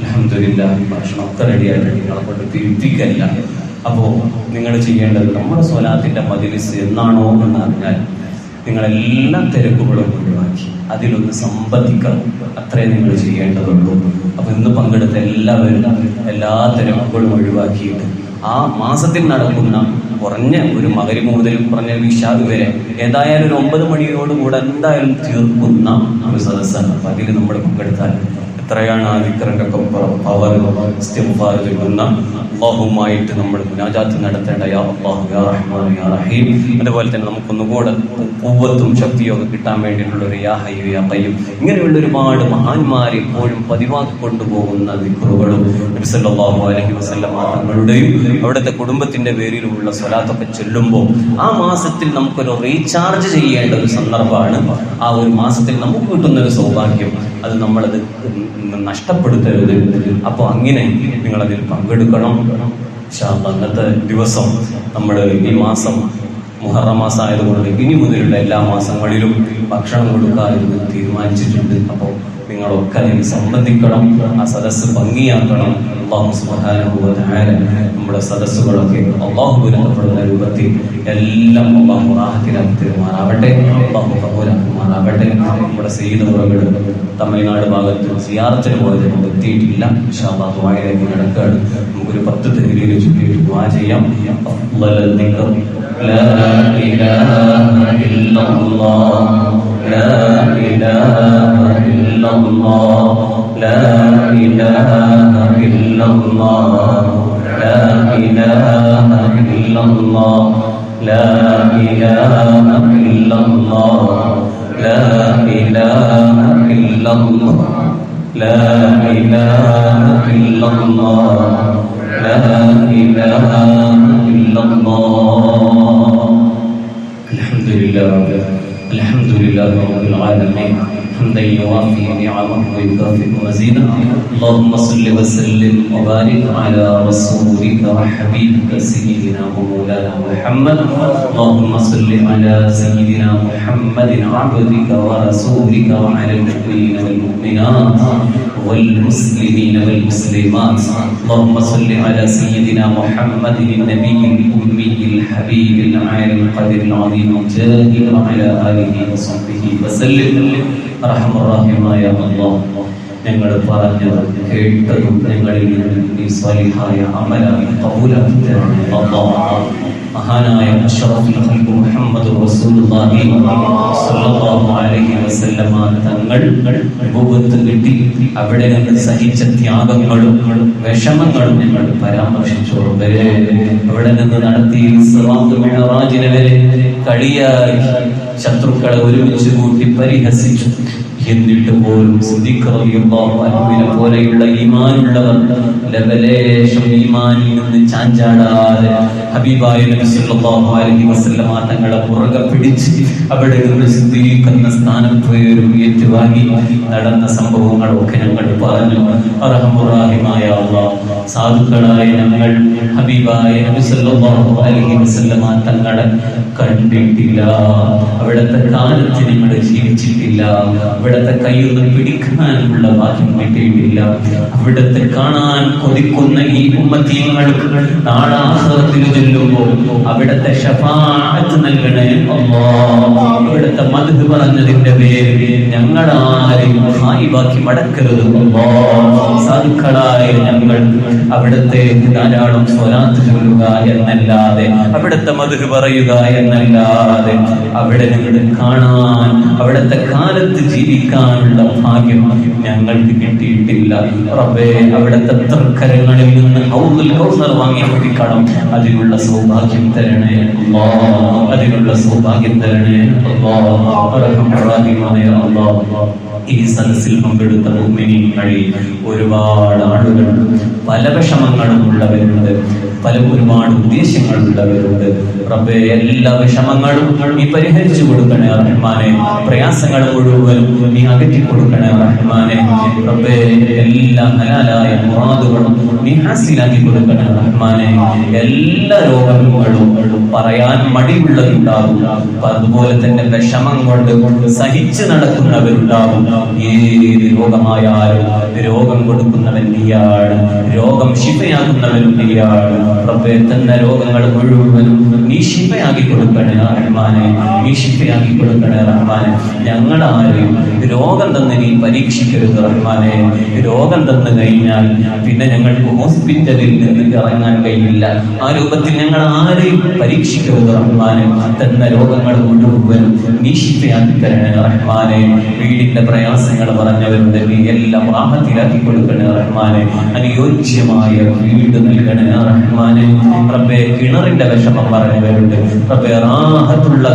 Speaker 1: അൽഹംദുലില്ലാഹ് ഭക്ഷണം ഒക്കെ റെഡിയായിട്ട് നിങ്ങളെ കൊണ്ട് തിരുത്തിക്കല്ല. അപ്പോൾ നിങ്ങൾ ചെയ്യേണ്ടത് നമ്മുടെ സ്വലാത്തിന്റെ മജ്‌ലിസ് എന്നാണോ എന്ന് അറിഞ്ഞാൽ നിങ്ങളെല്ലാ തിരക്കുകളും ഒഴിവാക്കി അതിലൊന്ന് സംബന്ധിക്കണം. അത്രേ നിങ്ങൾ ചെയ്യേണ്ടതുള്ളൂ. അപ്പൊ ഇന്ന് പങ്കെടുത്ത എല്ലാവരും എല്ലാ തിരക്കുകളും ഒഴിവാക്കിയിട്ട് ആ മാസത്തിൽ നടക്കുന്ന കുറഞ്ഞ ഒരു മഗ്‌രിബ് മുതൽ കുറഞ്ഞ ഇശാ വരെ ഏതായാലും ഒരു 9 മണിയോടുകൂടെ എന്തായാലും തീർക്കുന്ന ഒരു സദസ്സാണ്. അപ്പൊ അതിൽ നമ്മൾ പങ്കെടുത്താൽ എത്രയാണ് ആ ദിക്റിന്റെ ഒക്കെ പവർ. ഇസ്തിഗ്ഫാർ ചൊല്ലുന്ന അല്ലാഹുവുമായിട്ട് നമ്മൾ മുനാജാത്ത് നടത്തേണ്ട യാ അല്ലാഹു യാ റഹ്മാൻ യാ റഹീം. അതുപോലെ തന്നെ നമുക്കൊന്നുകൂടെ ഖുവ്വത്തും ശക്തിയും ഒക്കെ കിട്ടാൻ വേണ്ടിയിട്ടുള്ള ഒരു യാ ഹയ്യു യാ ഖയ്യൂം, ഇങ്ങനെയുള്ള ഒരുപാട് മഹാന്മാർ എപ്പോഴും പതിവാക്കി കൊണ്ടുപോകുന്ന ദിക്റുകളും നബി സല്ലല്ലാഹു അലൈഹി വസല്ലം തങ്ങളുടെയും അവിടുത്തെ കുടുംബത്തിന്റെ പേരിലുമുള്ള സ്വലാത്തൊക്കെ ചൊല്ലുമ്പോൾ ആ മാസത്തിൽ നമുക്കൊരു റീചാർജ് ചെയ്യേണ്ട ഒരു സന്ദർഭമാണ്. ആ ഒരു മാസത്തിൽ നമുക്ക് കിട്ടുന്ന ഒരു സൗഭാഗ്യം, അത് നമ്മളത് നഷ്ടപ്പെടുത്തരുത്. അപ്പോൾ അങ്ങനെ നിങ്ങളതിൽ പങ്കെടുക്കണം. അന്നത്തെ ദിവസം നമ്മൾ ഈ മാസം മുഹറം മാസം ആയതുകൊണ്ട് ഇനി മുതലുള്ള എല്ലാ മാസങ്ങളിലും ഭക്ഷണം കൊടുക്കാമെന്ന് തീരുമാനിച്ചിട്ടുണ്ട്. അപ്പോൾ നിങ്ങളൊക്കെ അതിന് സംബന്ധിക്കണം, ആ സദസ്സ് ഭംഗിയാക്കണം. അല്ലാഹു സുബ്ഹാനഹു വ തആല നമ്മുടെ സദസ്സുകളൊക്കെ അല്ലാഹു പൊരുത്തപ്പെടുന്ന രൂപത്തിൽ എല്ലാം അല്ലാഹു റാഹത്തിലാക്കി തരുമാറാവട്ടെ, അല്ലാഹു കബൂലാക്കുമാറാവട്ടെ. നമ്മുടെ സയ്യിദ് ഉറകൾ തമിഴ്നാട് ഭാഗത്ത് സിയാറത്തിന് പോയത് കൊണ്ട് എത്തിയിട്ടില്ല. ഇൻഷാ അല്ലാഹ് ദുആയിലേക്ക് നടക്കുകയാണ്. നമുക്കൊരു 10 തഹ്ലീൽ ചൊല്ലിയിട്ട് ദുആ ചെയ്യാം. അഫ്ളൽ ദിക്ർ ലാ ഇലാഹ ഇല്ലല്ലാഹ് ലാ ഇലാഹ ഇല്ലല്ലാഹ് ലാ ഇലാഹ ഇല്ലല്ലാഹ് ലാ ഇലാഹ ഇല്ലല്ലാഹ് ലാ ഇലാഹ ഇല്ലല്ലാഹ് ലാ ഇലാഹ ഇല്ലല്ലാഹ് ലാ ഇലാഹ ഇല്ലല്ലാഹ് ലാ ഇലാഹ ഇല്ലല്ലാഹ്. അൽഹംദുലില്ലാഹി റബ്ബിൽ ആലമീൻ حمدا يوافي نعمه ويكافئ مزيدا. اللهم صل وسلم وبارك على رسولك وحبيبك سيدنا ومولانا محمد. اللهم صل على سيدنا محمد عبدك ورسولك وعلى المؤمنين والمؤمنات والمسلمين والمسلمات. اللهم صل على سيدنا محمد النبي الأمي الحبيب العالي القدر العظيم الجاهل وعلى آله وصحبه وسلم. റഹ്മാനായ അല്ലാഹ്, ഞങ്ങൾ പറഞ്ഞതും കേട്ടതും ഞങ്ങളിൽ നിന്ന് സ്വലിഹായ അമലായി ഖബൂലാക്കി തരണേ അല്ലാഹ്. മഹാനായ അഷ്റഫുൽ ഖൽഖ് മുഹമ്മദ് റസൂലുള്ളാഹി സ്വല്ലല്ലാഹു അലൈഹി വസല്ലമ തങ്ങൾ നബുവത്ത് കിട്ടി അവിടെ നിന്ന് സഹിച്ച ത്യാഗങ്ങളും വിഷമങ്ങളും ഞങ്ങൾ പരാമർശിച്ചു. അവിടെ നിന്ന് നടത്തിയ ഇസ്റാ മിഅ്റാജിനെ വരെ കളിയായി ശത്രുക്കളെ ഒരുമിച്ച് കൂട്ടി പരിഹസിച്ചു. എന്നിട്ട് പോലും സിദ്ദീഖ് റളിയല്ലാഹു അൻഹുവിനെ പോലെയുള്ള ഈമാനുള്ളവർ ലവലേശം ഈമാനിൽ നിന്ന് ചാഞ്ചാടാതെ ഹബീബായ നബി സല്ലല്ലാഹു അലൈഹി വസല്ലമ തങ്ങളെ പുറകെ പിടിച്ച് അവിടെ നിന്ന് സിദ്ദീഖ് എന്ന സ്ഥാനപ്പേരും ഏറ്റുവാങ്ങി നടന്ന സംഭവങ്ങളൊക്കെ ഞങ്ങൾ പറഞ്ഞു. അർഹമുറാഹിമായ അല്ലാഹ്, സാധുക്കളായ ഞങ്ങൾ ഹബീബായ നബി സല്ലല്ലാഹു അലൈഹി വസല്ലമ തങ്ങളെ കണ്ടിട്ടില്ല, അവിടുത്തെ കാലത്ത് നിങ്ങൾ ജീവിച്ചിട്ടില്ല, അവിടുത്തെ കയ്യിൽ പിടിക്കാനുള്ള ഭാഗ്യം കിട്ടിയിട്ടില്ല. അവിടുത്തെ കാണാൻ കൊതിക്കുന്ന ഈ ഉമ്മത്തീങ്ങൾക്ക് നാളെ ആഖിറത്തിൽ ചെല്ലുമ്പോൾ അവിടുത്തെ ശഫാഅത്ത് നൽകണേ അല്ലാഹ്. അവിടുത്തെ മദ്ഹ് പറഞ്ഞതിന്റെ പേരിൽ ഞങ്ങളാരെയും ഹായിബാക്കി മടക്കരുത് അല്ലാഹ്. സാധുക്കളായ ഞങ്ങൾ അവിടുത്തെ ധാരാളം സ്വലാത്ത് ചൊല്ലുക എന്നല്ലാതെ, അവിടുത്തെ മദ്ഹ് പറയുക എന്നല്ലാതെ അവിടെ ഞങ്ങൾ കാണാൻ, അവിടുത്തെ കാലത്ത് ജീവിക്കാനുള്ള ഭാഗ്യം ഞങ്ങൾക്ക് കിട്ടിയിട്ടില്ല. റബ്ബേ, അവിടുത്തെ തൃക്കരങ്ങളിൽ നിന്ന് ഹൗദുൽ കൗസർ വാങ്ങി കുടിക്കണം. അതിനുള്ള സൗഭാഗ്യം തരണേ അല്ലാഹ്, അതിനുള്ള സൗഭാഗ്യം തരണേ അല്ലാഹ്. റഹ്മാനായ അല്ലാഹ്, ഈ സദസ്സിൽ പങ്കെടുത്ത മുഅ്മിനീങ്ങളിൽ ഒരുപാട് ആളുകൾ പല വിഷമങ്ങളും ഉള്ളവരുണ്ട്, ഒരുപാട് ഉദ്ദേശങ്ങളുള്ളവരുണ്ട്. റബ്ബേ, എല്ലാ വിഷമങ്ങളും നീ പരിഹരിച്ചു കൊടുക്കണേ റഹ്മാനെ. പ്രയാസങ്ങൾ മുഴുവനും നീ അകറ്റി കൊടുക്കണേ റഹ്മാനെ. റബ്ബേ, എല്ലാ ഹലാലായ മുറാദുകളും നീ ഹാസിലാക്കി കൊടുക്കണേ റഹ്മാനെ. എല്ലാ രോഗങ്ങളും പറയാൻ മടിയുള്ളതുണ്ടാകും, അതുപോലെ തന്നെ വിഷമം കൊണ്ട് സഹിച്ചു നടക്കുന്നവരുണ്ടാകും. ഏത് രോഗമായാലും രോഗം കൊടുക്കുന്നവൻ നീയാണ്, രോഗം ശിഫയാക്കുന്നവൻ നീയാണ്. റബ്ബേ, തന്ന രോഗങ്ങൾ മുഴുവനും നീ ശിഫയാക്കി കൊടുക്കണേ റഹ്മാനെ, നീ ശിഫയാക്കി കൊടുക്കണേ റഹ്മാനെ. ഞങ്ങളാരെയും രോഗം തന്ന് നീ പരീക്ഷിക്കരുത് റഹ്മാനെ. രോഗം തന്നു കഴിഞ്ഞാൽ പിന്നെ ഞങ്ങൾക്ക് ഹോസ്പിറ്റലിൽ നിന്ന് ഇറങ്ങാൻ കഴിയില്ല. ആ രൂപത്തിൽ ഞങ്ങൾ ആരെയും പരീക്ഷിക്കരുത് റഹ്മാനെ. തന്ന രോഗങ്ങൾ മുഴുവൻ നീ ശിഫയാക്കി തരണേ റഹ്മാനെ. വീടിന്റെ പ്രയാസങ്ങൾ പറഞ്ഞവരുണ്ട്, നീ എല്ലാം റാഹത്തിലാക്കി കൊടുക്കണേ റഹ്മാനെ. അനുയോജ്യമായ വീട് നൽകണേ റഹ്മാനെ. റബ്ബേ, കിണറിന്റെ വിഷമം പറഞ്ഞവരുണ്ട്, റബ്ബേ റാഹത്തുള്ള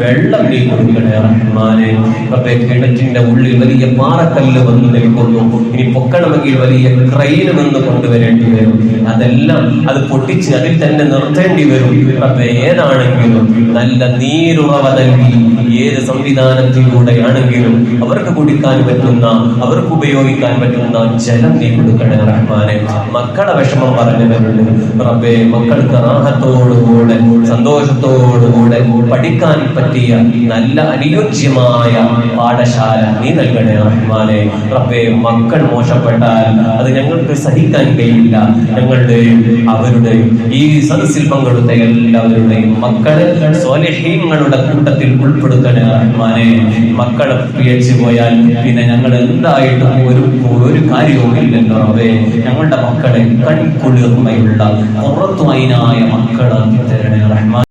Speaker 1: വെള്ളം നീ കൊടുക്കണേ റഹ്മാനെ. റബ്ബേ, കിണറ്റിന്റെ ഉള്ളിൽ വലിയ പാറക്കല്ല് വന്ന് നിൽക്കുന്നു, ഇനി പൊക്കണമെങ്കിൽ വലിയ ക്രെയിൻ വന്ന് കൊണ്ടുവരേണ്ടി വരും. അതെല്ലാം അത് പൊട്ടിച്ച് അതിൽ തന്നെ നിർത്തേണ്ടി വരും. റബ്ബേ, ഏതാണെങ്കിലും നല്ല നീരുറവ നൽകി ഏത് സംവിധാനത്തിലൂടെയാണെങ്കിലും അവർക്ക് കുടിക്കാൻ പറ്റുന്ന, അവർക്ക് ഉപയോഗിക്കാൻ പറ്റുന്ന ജലം നീ കൊടുക്കണേ റഹ്മാനെ. മക്കളെ വിഷമം പറഞ്ഞവരുണ്ട്, റബ്ബേ, മക്കൾക്ക് റാഹത്തോടുകൂടെ സന്തോഷത്തോടുകൂടെ പഠിക്കാൻ പറ്റിയ നല്ല അനുയോജ്യമായ പാഠശാല നീ നൽകണേ റഹ്മാനെ. റബ്ബേ, മക്കൾ മോശപ്പെട്ടാൽ അത് ഞങ്ങൾക്ക് സഹിക്കാൻ കഴിയില്ല. ഞങ്ങളുടെയും അവരുടെയും ഈ സദസ്സിൽ പങ്കെടുത്ത എല്ലാവരുടെയും മക്കളെ സ്വാലിഹീങ്ങളുടെ കൂട്ടത്തിൽ ഉൾപ്പെടുത്തണേ റഹ്മാനെ. മക്കളെ പിഴച്ചു പോയാൽ പിന്നെ ഞങ്ങൾ എന്തായിട്ടും ഒരു കാര്യവുമില്ലല്ലോ റബ്ബേ. ഞങ്ങളുടെ മക്കളെ കൺകുളിർമയുള്ള പുറത്തുമൈനായ മക്കളാക്കി തരണേ റഹ്മാനെ.